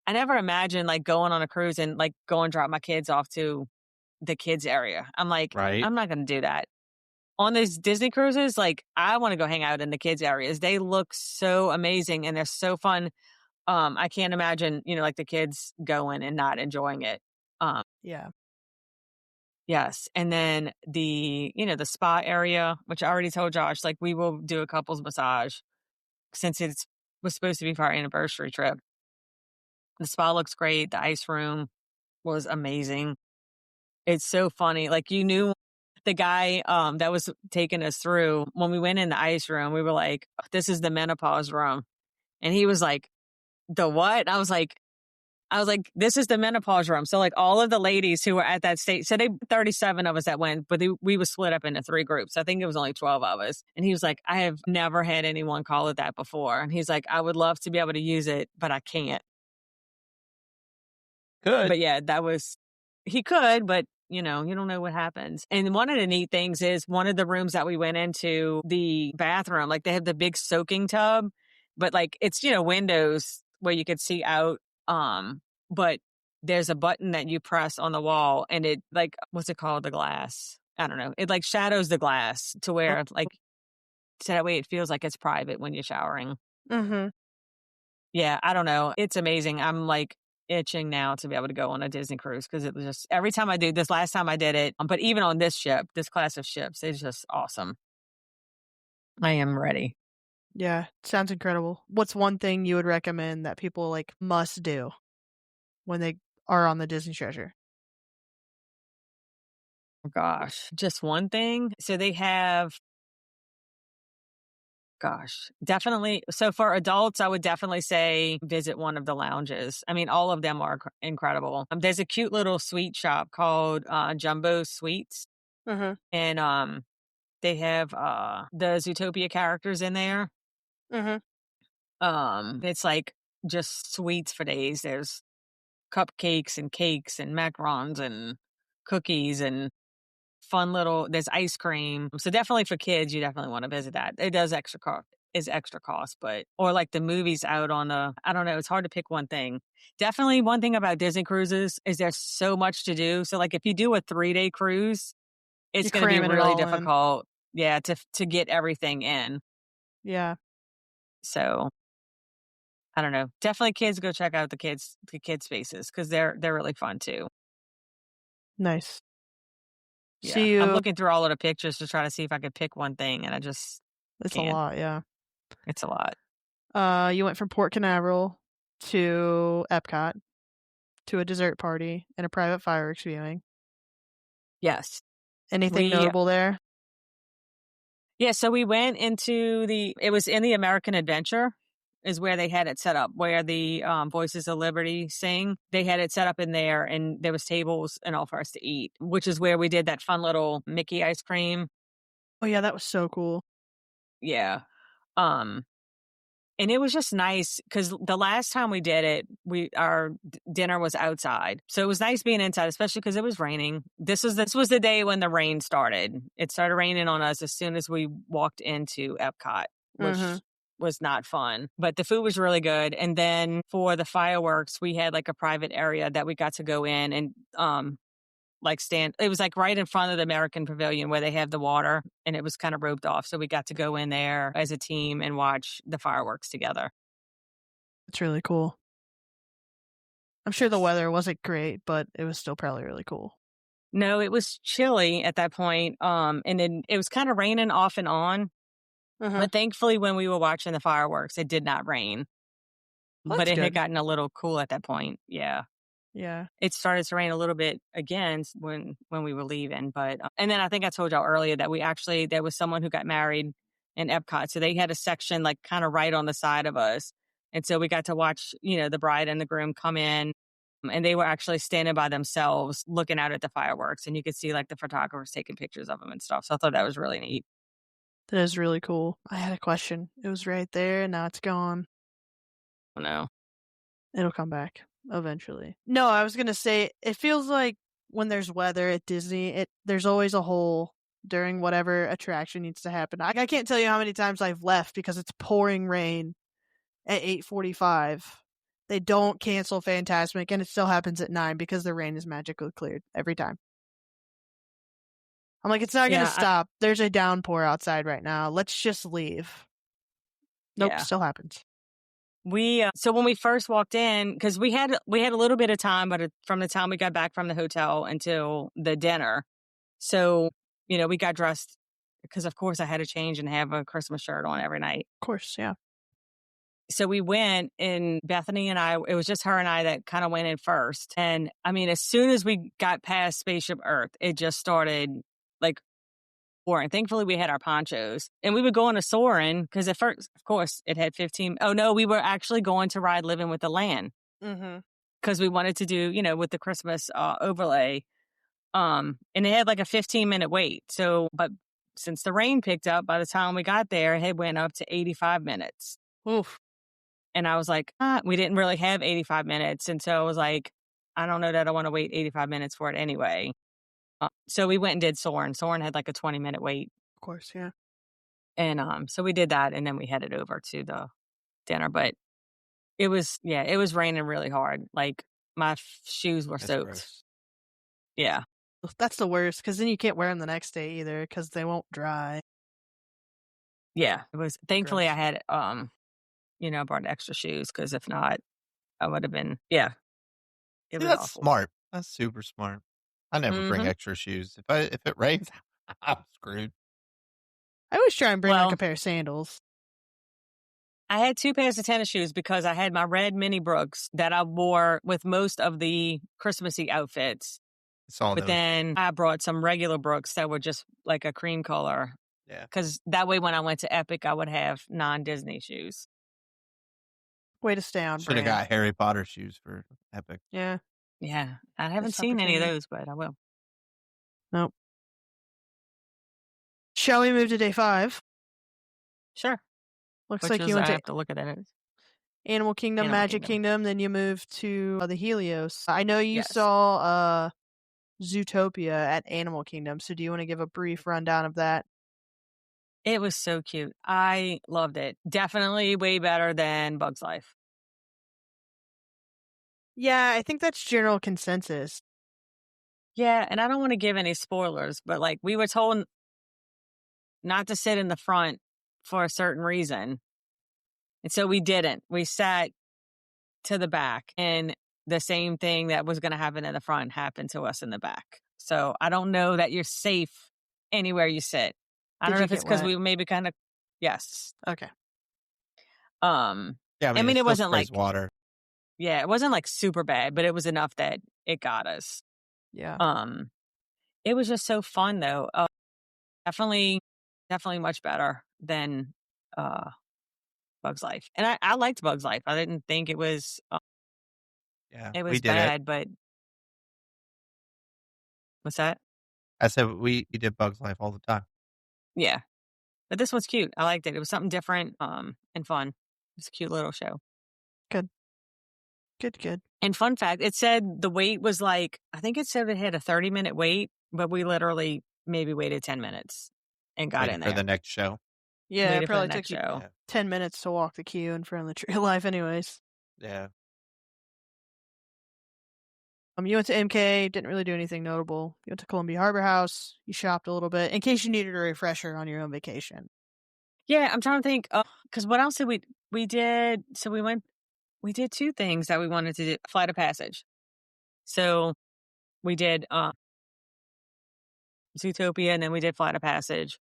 I never imagined like going on a cruise and like go and drop my kids off to the kids' area. I'm like, Right. I'm not going to do that. On these Disney cruises, like I want to go hang out in the kids areas. They look so amazing and they're so fun. I can't imagine, like the kids going and not enjoying it. Yeah. Yes. And then the spa area, which I already told Josh, like we will do a couples massage since was supposed to be for our anniversary trip. The spa looks great. The ice room was amazing. It's so funny. Like you knew the guy that was taking us through, when we went in the ice room, we were like, this is the menopause room. And he was like, the what? And I was like, this is the menopause room. So like all of the ladies who were at that state, so 37 of us that went, but we were split up into 3 groups. I think it was only 12 of us. And he was like, I have never had anyone call it that before. And he's like, I would love to be able to use it, but I can't. Good. But yeah, he could, but you don't know what happens. And one of the neat things is one of the rooms that we went into, the bathroom, like they have the big soaking tub, but like it's, windows where you could see out. But there's a button that you press on the wall and it like, what's it called? The glass. I don't know. It like shadows the glass to where like, so that way it feels like it's private when you're showering. Mm-hmm. Yeah. I don't know. It's amazing. I'm like itching now to be able to go on a Disney cruise because it was just every time I do this, last time I did it, but even on this class of ships, it's just awesome. I am ready. Yeah. Sounds incredible. What's one thing you would recommend that people like must do when they are on the Disney Treasure? Oh, gosh, just one thing. So they have, definitely. So for adults, I would definitely say visit one of the lounges. I mean, all of them are incredible. There's a cute little sweet shop called Jumbo Sweets. Mm-hmm. And they have the Zootopia characters in there. Mm-hmm. It's like just sweets for days. There's cupcakes and cakes and macarons and cookies and there's ice cream. So definitely for kids, you definitely want to visit that. It does extra cost, but, or like the movies out on I don't know. It's hard to pick one thing. Definitely one thing about Disney cruises is there's so much to do. So like if you do a 3-day cruise, it's going to be really difficult. Yeah. To get everything in. Yeah. So I don't know. Definitely kids go check out the kids spaces because they're really fun too. Nice. Yeah. I'm looking through all of the pictures to try to see if I could pick one thing, and I just It's can't. a lot, yeah. It's a lot. You went from Port Canaveral to Epcot to a dessert party and a private fireworks viewing. Yes. Anything notable there? Yeah, so we went into it was in the American Adventure is where they had it set up, where the Voices of Liberty sing. They had it set up in there, and there was tables and all for us to eat, which is where we did that fun little Mickey ice cream. Oh yeah, that was so cool. Yeah. And it was just nice because the last time we did it, our dinner was outside, so it was nice being inside, especially because it was raining. This was the day when the rain started. It started raining on us as soon as we walked into Epcot, which was not fun. But the food was really good, and then for the fireworks, we had like a private area that we got to go in and stand. It was like right in front of the American Pavilion where they have the water, and it was kind of roped off. So we got to go in there as a team and watch the fireworks together. It's really cool. I'm sure the weather wasn't great, but it was still probably really cool. No, it was chilly at that point. And then it was kind of raining off and on. But thankfully, when we were watching the fireworks, it did not rain. Well, but it good. had gotten a little cool at that point. Yeah. Yeah. It started to rain a little bit again when we were leaving. But and then I think I told y'all earlier that there was someone who got married in Epcot. So they had a section like kind of right on the side of us. And so we got to watch, the bride and the groom come in, and they were actually standing by themselves looking out at the fireworks. And you could see like the photographers taking pictures of them and stuff. So I thought that was really neat. That is really cool. I had a question. It was right there, and now it's gone. Oh, no. It'll come back eventually. No, I was going to say, it feels like when there's weather at Disney, there's always a hole during whatever attraction needs to happen. I can't tell you how many times I've left because it's pouring rain at 8:45. They don't cancel Fantasmic, and it still happens at 9 because the rain is magically cleared every time. I'm like, it's not going to stop. There's a downpour outside right now. Let's just leave. Nope, still happens. So when we first walked in, because we had a little bit of time, but from the time we got back from the hotel until the dinner. So, we got dressed because, of course, I had to change and have a Christmas shirt on every night. Of course, yeah. So we went, and Bethany and I, it was just her and I that kind of went in first. And I mean, as soon as we got past Spaceship Earth, it just started like pouring. Thankfully, we had our ponchos, and we would go on a Soarin' because at first, of course, it had 15. Oh no, we were actually going to ride Living with the Land because we wanted to do, with the Christmas overlay. And it had like a 15-minute wait. So, but since the rain picked up, by the time we got there, it went up to 85 minutes. Oof. And I was like, we didn't really have 85 minutes. And so I was like, I don't know that I want to wait 85 minutes for it anyway. So we went and did Soarin'. Soarin' had like a 20-minute wait. Of course, yeah. And so we did that, and then we headed over to the dinner. But it was raining really hard. Like my shoes were soaked. Gross. Yeah. That's the worst, because then you can't wear them the next day either because they won't dry. Yeah, it was. Thankfully, I had brought extra shoes because if not, I would have been. Yeah, it was awful. Smart. That's super smart. I never bring extra shoes. If it rains, I'm screwed. I always try and bring like a pair of sandals. I had 2 pairs of tennis shoes because I had my red mini Brooks that I wore with most of the Christmassy outfits. Then I brought some regular Brooks that were just like a cream color. Yeah. Because that way when I went to Epic, I would have non-Disney shoes. Way to stay on brand. Should have got Harry Potter shoes for Epic. Yeah. Yeah. I haven't seen any of those, but I will. Nope. Shall we move to day 5? Sure. Looks like you went to have to look at it. Animal Kingdom, Magic Kingdom. Then you moved to the Helios. I know you saw Zootopia at Animal Kingdom. So do you want to give a brief rundown of that? It was so cute. I loved it. Definitely way better than Bug's Life. Yeah, I think that's general consensus. Yeah, and I don't want to give any spoilers, but like we were told not to sit in the front for a certain reason. And so we didn't. We sat to the back, and the same thing that was going to happen in the front happened to us in the back. So I don't know that you're safe anywhere you sit. I don't know if it's because we maybe kind of, yes. Okay. Yeah, I mean, it wasn't like water. Yeah, it wasn't like super bad, but it was enough that it got us. Yeah. It was just so fun though. Definitely, definitely much better than uh Bugs Life. And I liked Bugs Life. I didn't think Yeah, it we was did it. bad, but what's that? I said we did Bugs Life all the time. Yeah. But this one's cute. I liked it. It was something different, and fun. It's a cute little show. Good. Good. And fun fact, it said the wait was like, I think it said it had a 30-minute wait, but we literally maybe waited 10 minutes and got Waiting in for there. the next show. Yeah, it Waited for the probably next took you show. Yeah. 10 minutes to walk the queue in front of the Tree of Life anyways. Yeah. You went to MK, didn't really do anything notable. You went to Columbia Harbor House, you shopped a little bit, in case you needed a refresher on your own vacation. Yeah, I'm trying to think, because what else did we did? So we did two things that we wanted to do. Flight of Passage. So we did Zootopia, and then we did Flight of Passage.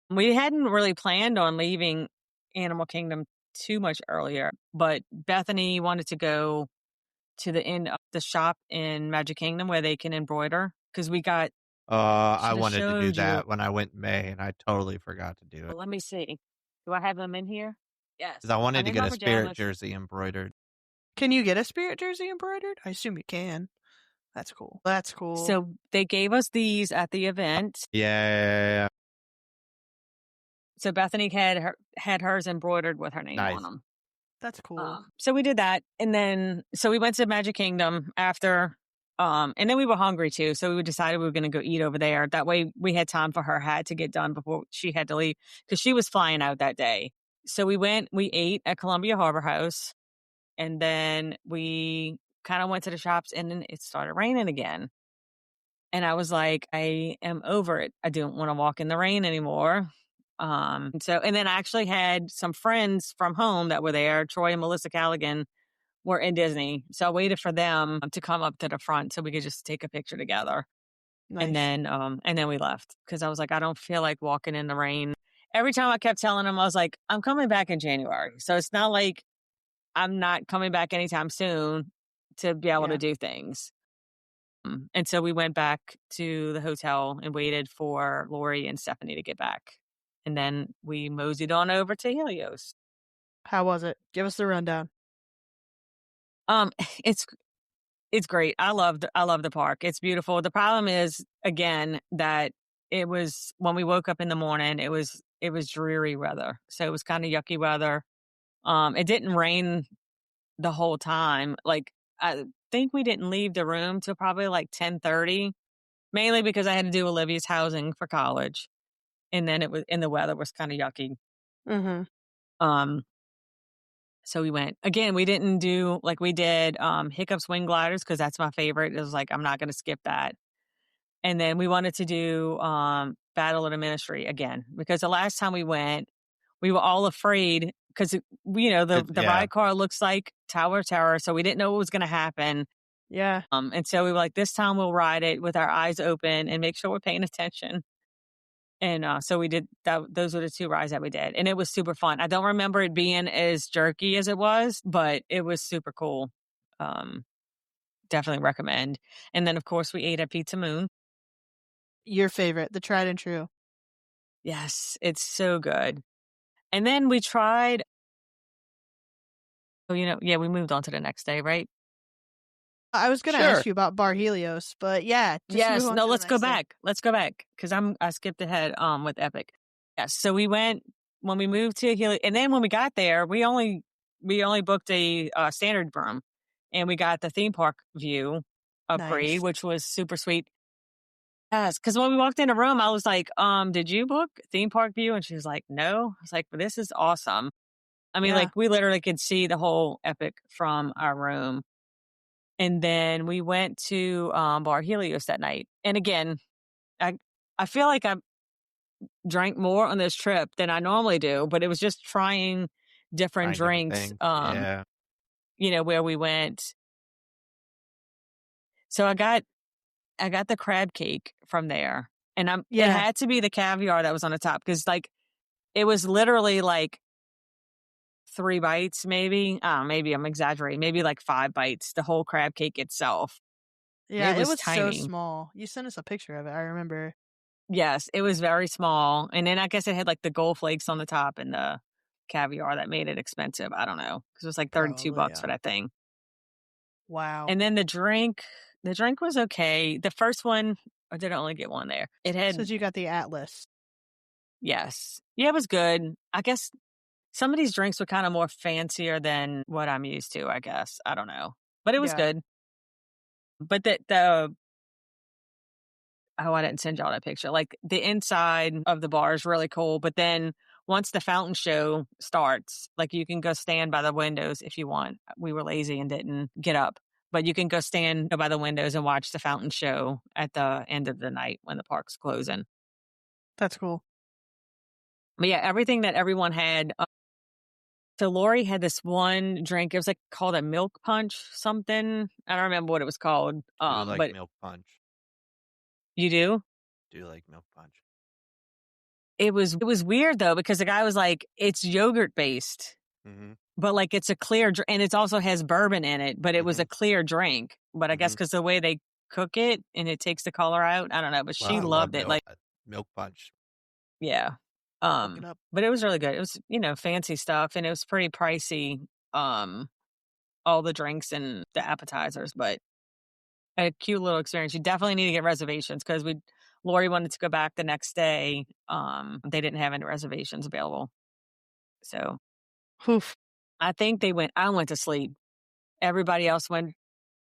We hadn't really planned on leaving Animal Kingdom too much earlier, but Bethany wanted to go to the end of the shop in Magic Kingdom where they can embroider, because we got I should have wanted to do showed you. that when I went in May, and I totally forgot to do it. Well, let me see. Do I have them in here? Yes. Because I wanted I'm to in get my a Spirit pajamas. jersey embroidered. Can you get a Spirit jersey embroidered? I assume you can. That's cool. So they gave us these at the event. Yeah. So Bethany had hers embroidered with her name on Nice. them. That's cool. So we did that, and then so we went to Magic Kingdom after, and then we were hungry too. So we decided we were going to go eat over there. That way, we had time for her hat to get done before she had to leave, because she was flying out that day. So we ate at Columbia Harbor House, and then we kind of went to the shops, and then it started raining again. And I was like, I am over it. I don't want to walk in the rain anymore. And then I actually had some friends from home that were there. Troy and Melissa Callaghan were in Disney. So I waited for them to come up to the front so we could just take a picture together. Nice. And then we left, because I was like, I don't feel like walking in the rain. Every time I kept telling them, I was like, I'm coming back in January. So it's not like I'm not coming back anytime soon to be able to do things. And so we went back to the hotel and waited for Lori and Stephanie to get back. And then we moseyed on over to Helios. How was it? Give us the rundown. It's great. I love the park. It's beautiful. The problem is, again, that it was, when we woke up in the morning, it was dreary weather. So it was kind of yucky weather. It didn't rain the whole time. Like, I think we didn't leave the room till probably like 10:30, mainly because I had to do Olivia's housing for college. And then the weather was kind of yucky. Mm-hmm. So we went again. We didn't do, like, we did Hiccup Swing Gliders, because that's my favorite. It was like, I'm not going to skip that. And then we wanted to do Battle of the Ministry again, because the last time we went, we were all afraid, because the ride car looks like Tower of Terror, so we didn't know what was going to happen. Yeah. And so we were like, this time we'll ride it with our eyes open and make sure we're paying attention. And so we did that. Those were the two rides that we did. And it was super fun. I don't remember it being as jerky as it was, but it was super cool. Definitely recommend. And then, of course, we ate at Pizza Moon. Your favorite, the tried and true. Yes, it's so good. And then we tried. Oh, we moved on to the next day, right? I was going to ask you about Bar Helios, but yeah. Yes. No, let's go back. Let's go back, because I skipped ahead with Epic. Yes. So we went when we moved to Helios, and then when we got there, we only booked a standard room, and we got the theme park view upgrade, which was super sweet. Yes, because when we walked in the room, I was like, did you book theme park view? And she was like, no. I was like, well, this is awesome. I mean, like, we literally could see the whole Epic from our room. And then we went to Bar Helios that night. And again, I feel like I drank more on this trip than I normally do, but it was just trying different drinks, where we went. So I got the crab cake from there. And it had to be the caviar that was on the top, because, like, it was literally like 3 bites, maybe. Maybe I'm exaggerating. Maybe like 5 bites. The whole crab cake itself. Yeah, It it was was so tiny. small. You sent us a picture of it, I remember. Yes, it was very small. And then I guess it had like the gold flakes on the top and the caviar that made it expensive. I don't know. Because it was like Probably, $32 yeah. for that thing. Wow. And then the drink was okay. The first one, I did only get one there. It had, Since you got the Atlas. yes. Yeah, it was good. I guess some of these drinks were kind of more fancier than what I'm used to, I guess. I don't know. But it was Yeah. good. But oh, I didn't send y'all that picture. Like the inside of the bar is really cool. But then once the fountain show starts, like you can go stand by the windows if you want. We were lazy and didn't get up, but you can go stand by the windows and watch the fountain show at the end of the night when the park's closing. That's cool. But yeah, everything that everyone had. So Lori had this one drink. It was like called a milk punch something. I don't remember what it was called. Do like But milk punch. you do? Do like milk punch. It was weird though, because the guy was like, it's yogurt based, but like it's a clear, and it also has bourbon in it, but it was a clear drink. But I guess because the way they cook it and it takes the color out, I don't know. But Well, she I love loved it. Like, milk punch. yeah. Look it up. But it was really good. It was, fancy stuff, and it was pretty pricey. All the drinks and the appetizers, but a cute little experience. You definitely need to get reservations because Lori wanted to go back the next day. They didn't have any reservations available. So Oof. I think I went to sleep. Everybody else went.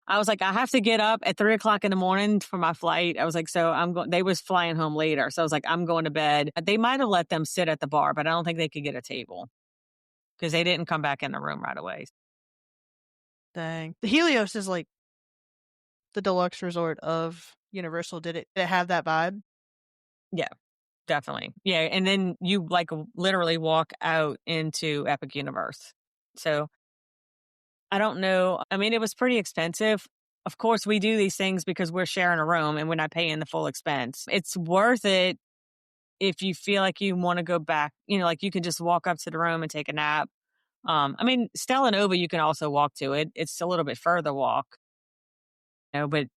I was like, I have to get up at 3:00 in the morning for my flight. I was like, so I'm going, they was flying home later. So I was like, I'm going to bed. They might have let them sit at the bar, but I don't think they could get a table because they didn't come back in the room right away. Dang. The Helios is like the deluxe resort of Universal. Did it have that vibe? Yeah, definitely. Yeah. And then you like literally walk out into Epic Universe. So I don't know. I mean, it was pretty expensive. Of course, we do these things because we're sharing a room and we're not paying the full expense. It's worth it if you feel like you want to go back, like you can just walk up to the room and take a nap. I mean, Stella Nova, you can also walk to it. It's a little bit further walk, but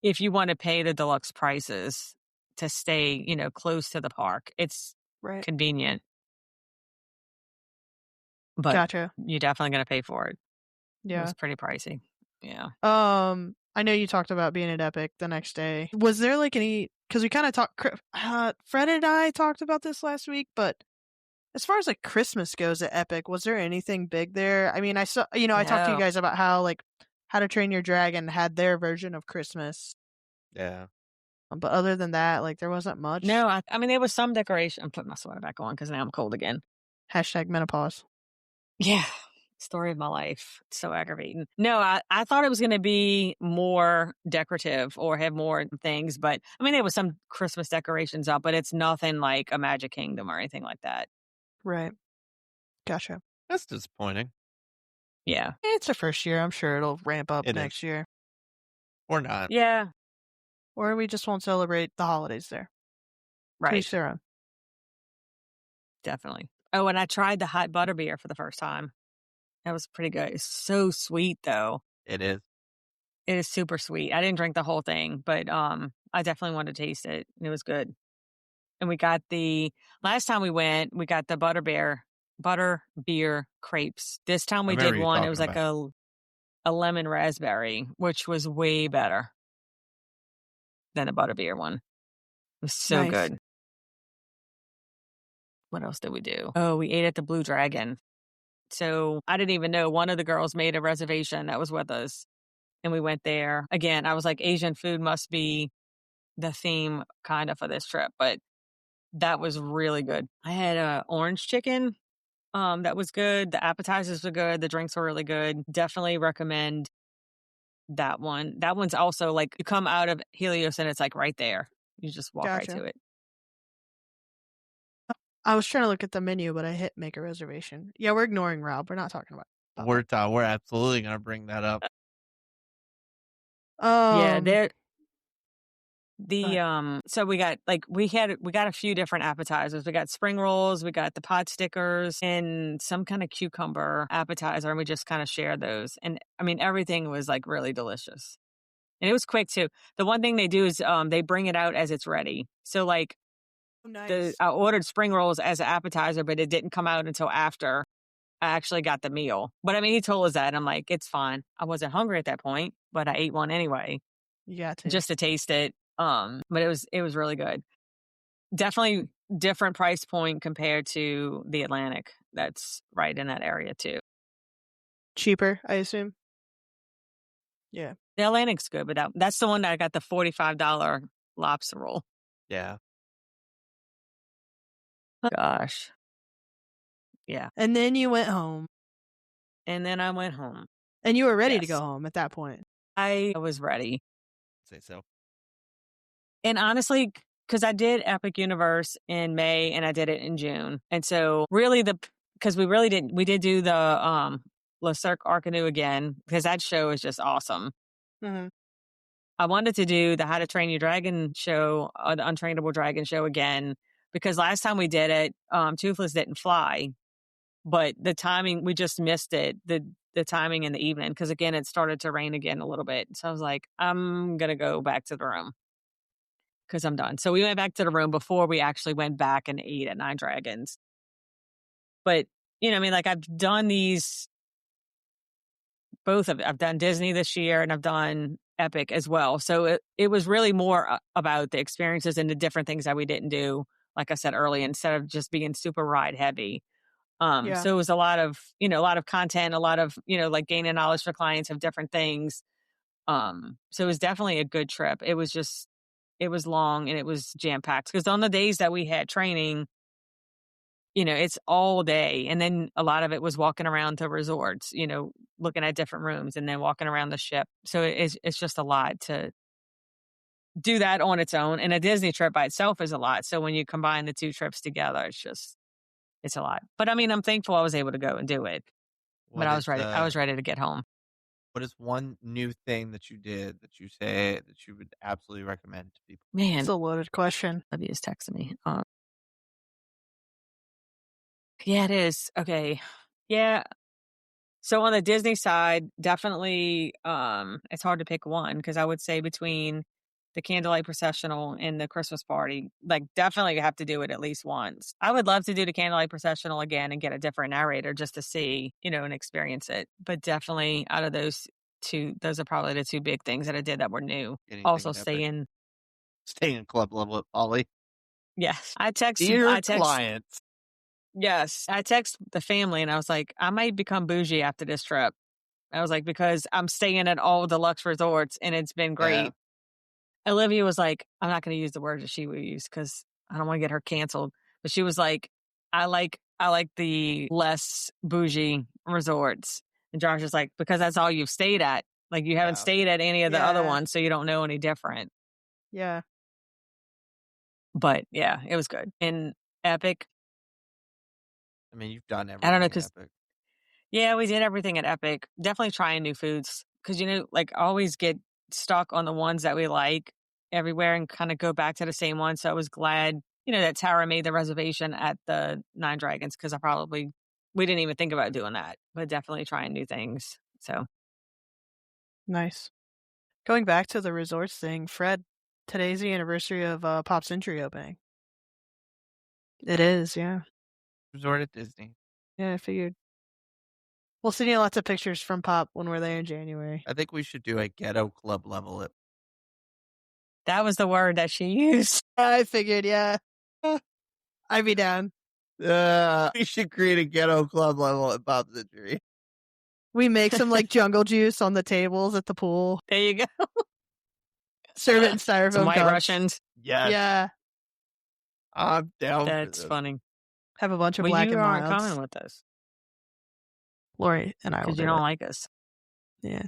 if you want to pay the deluxe prices to stay, close to the park, it's Right. convenient. But Gotcha. you're definitely going to pay for it. It Yeah. was pretty pricey. Yeah. I know you talked about being at Epic the next day. Was there like any? Because we kind of talked. Fred and I talked about this last week, but as far as like Christmas goes at Epic, was there anything big there? I mean, I saw. I talked to you No. guys about how like How to Train Your Dragon had their version of Christmas. Yeah. But other than that, like there wasn't much. No, I mean, there was some decoration. I'm putting my sweater back on because now I'm cold again. #menopause. Yeah. Story of my life. It's so aggravating. No, I thought it was going to be more decorative or have more things, but I mean, there was some Christmas decorations up, but it's nothing like a Magic Kingdom or anything like that. Right. Gotcha. That's disappointing. Yeah. It's the first year. I'm sure it'll ramp up It next year. Or not. Yeah. Or we just won't celebrate the holidays there. To Right. each their own. Definitely. Oh, and I tried the hot butterbeer for the first time. That was pretty good. It's so sweet though. It is. It is super sweet. I didn't drink the whole thing, but I definitely wanted to taste it. And it was good. And we got last time we went, we got the butter beer crepes. This time we did one. It was like a lemon raspberry, which was way better than the butterbeer one. It was so Nice. good. What else did we do? Oh, we ate at the Blue Dragon. So I didn't even know. One of the girls made a reservation that was with us. And we went there. Again, I was like, Asian food must be the theme kind of for this trip. But that was really good. I had orange chicken. That was good. The appetizers were good. The drinks were really good. Definitely recommend that one. That one's also like you come out of Helios and it's like right there. You just walk right to it. I was trying to look at the menu, but I hit make a reservation. Yeah, we're ignoring Rob. We're not talking about that. We're absolutely going to bring that up. Yeah, So we got a few different appetizers. We got spring rolls, we got the pot stickers, and some kind of cucumber appetizer, and we just kind of shared those. And I mean, everything was like really delicious. And it was quick too. The one thing they do is they bring it out as it's ready. So like Nice. I ordered spring rolls as an appetizer, but it didn't come out until after I actually got the meal. But I mean, he told us that, and I'm like, it's fine. I wasn't hungry at that point, but I ate one anyway, You got to. just to taste it. But it was really good. Definitely different price point compared to the Atlantic. That's right in that area too. Cheaper, I assume. Yeah. The Atlantic's good, but that's the one that I got the $45 lobster roll. Yeah. Gosh. Yeah. And then you went home. And then I went home. And you were ready to Yes. go home at that point. I was ready. Say so. And honestly, because I did Epic Universe in May and I did it in June. And so really because we did do the Le Cirque Arcanu again, because that show is just awesome. Mm-hmm. I wanted to do the How to Train Your Dragon show, the Untrainable Dragon show again, because last time we did it, Toothless didn't fly. But the timing, we just missed it, the timing in the evening, because again, it started to rain again a little bit. So I was like, I'm going to go back to the room because I'm done. So we went back to the room before we actually went back and ate at Nine Dragons. But, you know, I mean, like I've done these, both of it. I've done Disney this year and I've done Epic as well. So it was really more about the experiences and the different things that we didn't do, like I said earlier, instead of just being super ride heavy. Yeah. So it was a lot of content, a lot of, like gaining knowledge for clients of different things. So it was definitely a good trip. It was long and it was jam packed because on the days that we had training, it's all day. And then a lot of it was walking around the resorts, looking at different rooms and then walking around the ship. So it's just a lot to do that on its own. And a Disney trip by itself is a lot. So when you combine the two trips together, it's a lot. But I mean, I'm thankful I was able to go and do it. But I was ready. I was ready to get home. What is one new thing that you did that you say that you would absolutely recommend to people? Man, It's a loaded question. Libby is texting me. Yeah, it is. Okay. Yeah. So on the Disney side, definitely, it's hard to pick one because I would say between the Candlelight Processional and the Christmas party, like definitely have to do it at least once. I would love to do the Candlelight Processional again and get a different narrator just to see, and experience it. But definitely out of those two, those are probably the two big things that I did that were new. Anything Also Epic? staying in club level at Polly. Yes. I text clients. Yes. I text the family and I was like, I might become bougie after this trip. I was like, because I'm staying at all the luxe resorts and it's been great. Yeah. Olivia was like, I'm not going to use the word that she would use because I don't want to get her canceled. But she was like, I like the less bougie resorts. And Josh is like, because that's all you've stayed at. Like you haven't stayed at any of the other ones, so you don't know any different. Yeah. But yeah, it was good. And Epic. I mean, you've done everything. I don't know, because yeah, we did everything at Epic. Definitely trying new foods because like always get stuck on the ones that we like everywhere and kind of go back to the same ones. So I was glad, that Tara made the reservation at the Nine Dragons because we didn't even think about doing that, but definitely trying new things. So Nice. Going back to the resorts thing, Fred, today's the anniversary of Pop Century opening. It is, yeah. resort at Disney. Yeah, I figured. We'll send you lots of pictures from Pop when we're there in January. I think we should do a ghetto club level at. that was the word that she used. I figured, yeah. I'd be down. We should create a ghetto club level at Pop Century. We make some like jungle juice on the tables at the pool. There you go. Serve it in styrofoam Some White cups. Russians. Yes. Yeah. I'm down for That's this. funny. Have a bunch of Well, black you and aren't milds. coming with us Lori and I will because do you don't it. like us. Yeah.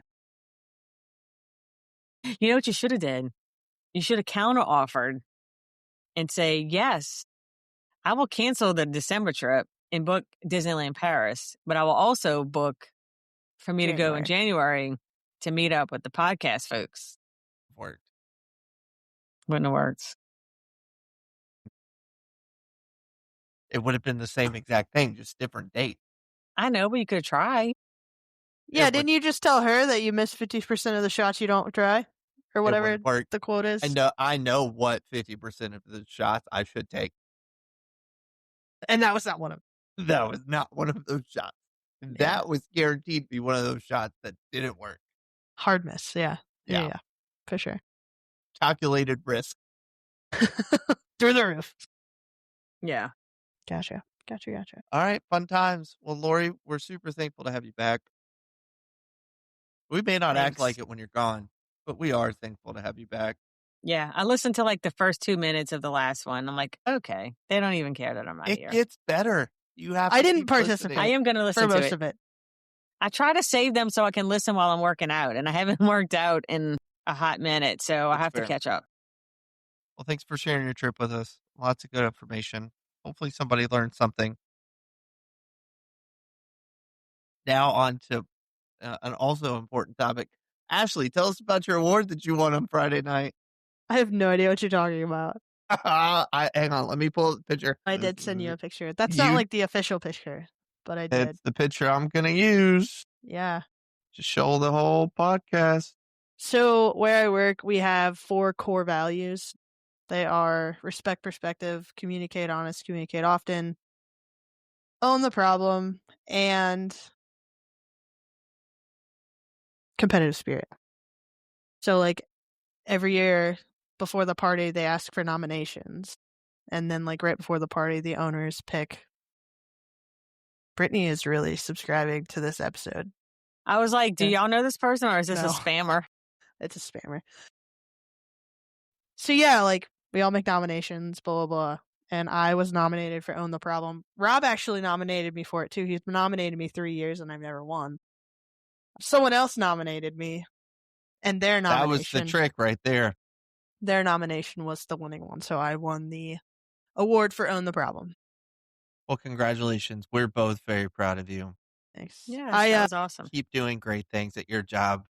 You know what you should have did? You should have counter offered and say, yes, I will cancel the December trip and book Disneyland Paris, but I will also book for me to go in January to meet up with the podcast folks. Worked. Wouldn't have worked. It would have been the same exact thing, just different date. I know, but you could try. Yeah, It didn't you just tell her that you miss 50% of the shots you don't try? Or whatever wouldn't work. the quote is? I know what 50% of the shots I should take. And that was not one of them. That was not one of those shots. That was guaranteed to be one of those shots that didn't work. Hard miss, yeah. Yeah, for sure. Calculated risk. Through the roof. Yeah. Gotcha. All right, fun times. Well, Lori, we're super thankful to have you back. We may not act like it when you're gone, but we are thankful to have you back. Yeah, I listened to like the first 2 minutes of the last one. I'm like, okay, they don't even care that I'm not here. It gets better. You have. I to didn't keep participate. listening. I am going to listen for to most it. of it. I try to save them so I can listen while I'm working out, and I haven't worked out in a hot minute, so I have to catch up. Well, thanks for sharing your trip with us. Lots of good information. Hopefully somebody learned something. Now on to an also important topic. Ashley, tell us about your award that you won on Friday night. I have no idea what you're talking about. Hang on, let me pull the picture. I did send you a picture. That's not like the official picture, but I did. It's the picture I'm going to use. Yeah. To show the whole podcast. So where I work, we have 4 core values. They are respect perspective, communicate honest, communicate often, own the problem, and competitive spirit. So like every year before the party, they ask for nominations. And then like right before the party, the owners pick. Brittany is really subscribing to this episode. I was like, do y'all know this person or is this No. a spammer? It's a spammer. So yeah, like we all make nominations, blah, blah, blah. And I was nominated for Own the Problem. Rob actually nominated me for it too. He's nominated me 3 years and I've never won. Someone else nominated me. And their nomination. That was the trick right there. Their nomination was the winning one. So I won the award for Own the Problem. Well, congratulations. We're both very proud of you. Thanks. Yeah, that was awesome. Keep doing great things at your job.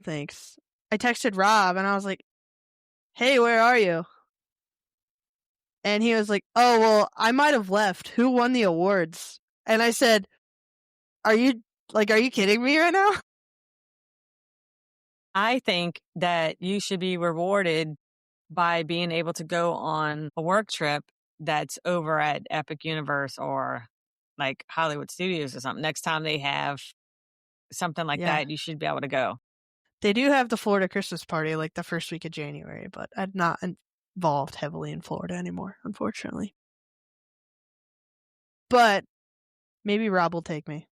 Thanks. I texted Rob and I was like, hey, where are you? And he was like, oh, well, I might have left. Who won the awards? And I said, are you kidding me right now? I think that you should be rewarded by being able to go on a work trip that's over at Epic Universe or like Hollywood Studios or something. Next time they have something like that, you should be able to go. They do have the Florida Christmas party like the first week of January, but I'm not involved heavily in Florida anymore, unfortunately. But maybe Rob will take me.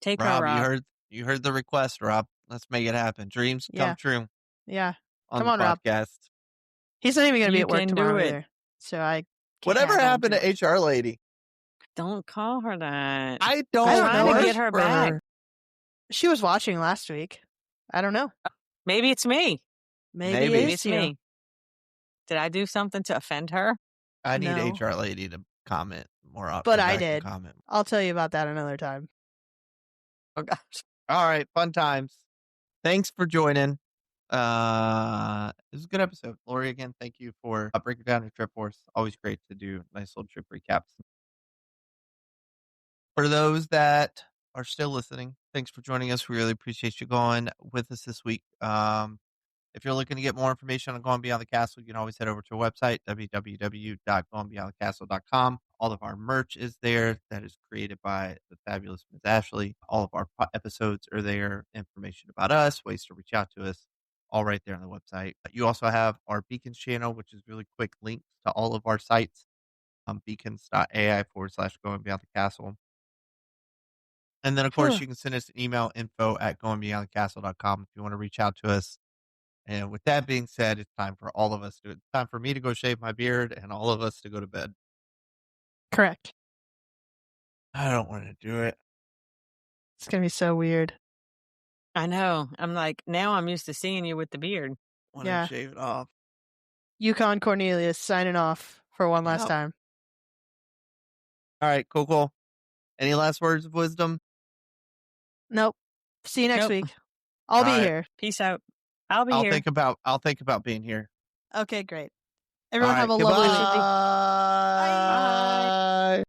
Take her, Rob. You heard the request, Rob. Let's make it happen. Dreams come true. Yeah. Come on, Rob. Podcast. He's not even going to be at work tomorrow either. So I Whatever happened to HR lady? Don't call her that. I don't know. I'm trying to get her back. She was watching last week. I don't know. Maybe it's me. Maybe it's me. Did I do something to offend her? I need HR lady to comment more often. But I did. I'll tell you about that another time. Oh, gosh. All right. Fun times. Thanks for joining. It was a good episode. Lori, again, thank you for breaking down your trip for us. Always great to do nice little trip recaps. For those that are still listening, thanks for joining us. We really appreciate you going with us this week. If you're looking to get more information on Going Beyond the Castle, you can always head over to our website, www.goingbeyondthecastle.com. All of our merch is there. That is created by the fabulous Ms. Ashley. All of our episodes are there. Information about us, ways to reach out to us, all right there on the website. You also have our Beacons channel, which is really quick links to all of our sites. Beacons.ai/Going Beyond the Castle. And then, of course, you can send us an email, info@goingbeyondthecastle.com if you want to reach out to us. And with that being said, it's time for all of us to, it's time for me to go shave my beard and all of us to go to bed. Correct. I don't want to do it. It's going to be so weird. I know. I'm like, now I'm used to seeing you with the beard. Want to shave it off. Yukon Cornelius signing off for one last time. All right, cool. Any last words of wisdom? Nope. See you next week. I'll be here. Peace out. I'll be here. I'll think about being here. Okay, great. Everyone All have a right, lovely goodbye. week.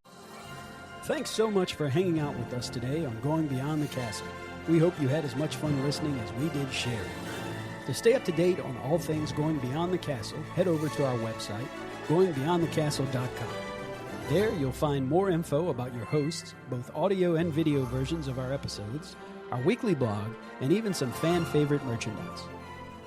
Thanks so much for hanging out with us today on Going Beyond the Castle. We hope you had as much fun listening as we did sharing. To stay up to date on all things Going Beyond the Castle, head over to our website, goingbeyondthecastle.com. There you'll find more info about your hosts, both audio and video versions of our episodes, our weekly blog, and even some fan-favorite merchandise.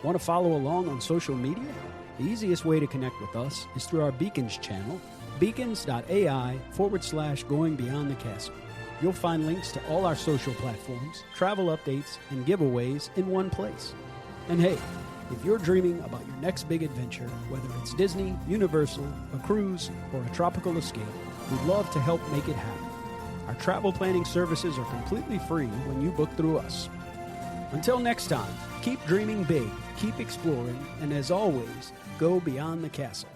Want to follow along on social media? The easiest way to connect with us is through our Beacons channel, beacons.ai/Going Beyond the Castle. You'll find links to all our social platforms, travel updates, and giveaways in one place. And hey, if you're dreaming about your next big adventure, whether it's Disney, Universal, a cruise, or a tropical escape, we'd love to help make it happen. Our travel planning services are completely free when you book through us. Until next time, keep dreaming big, keep exploring, and as always, go beyond the castle.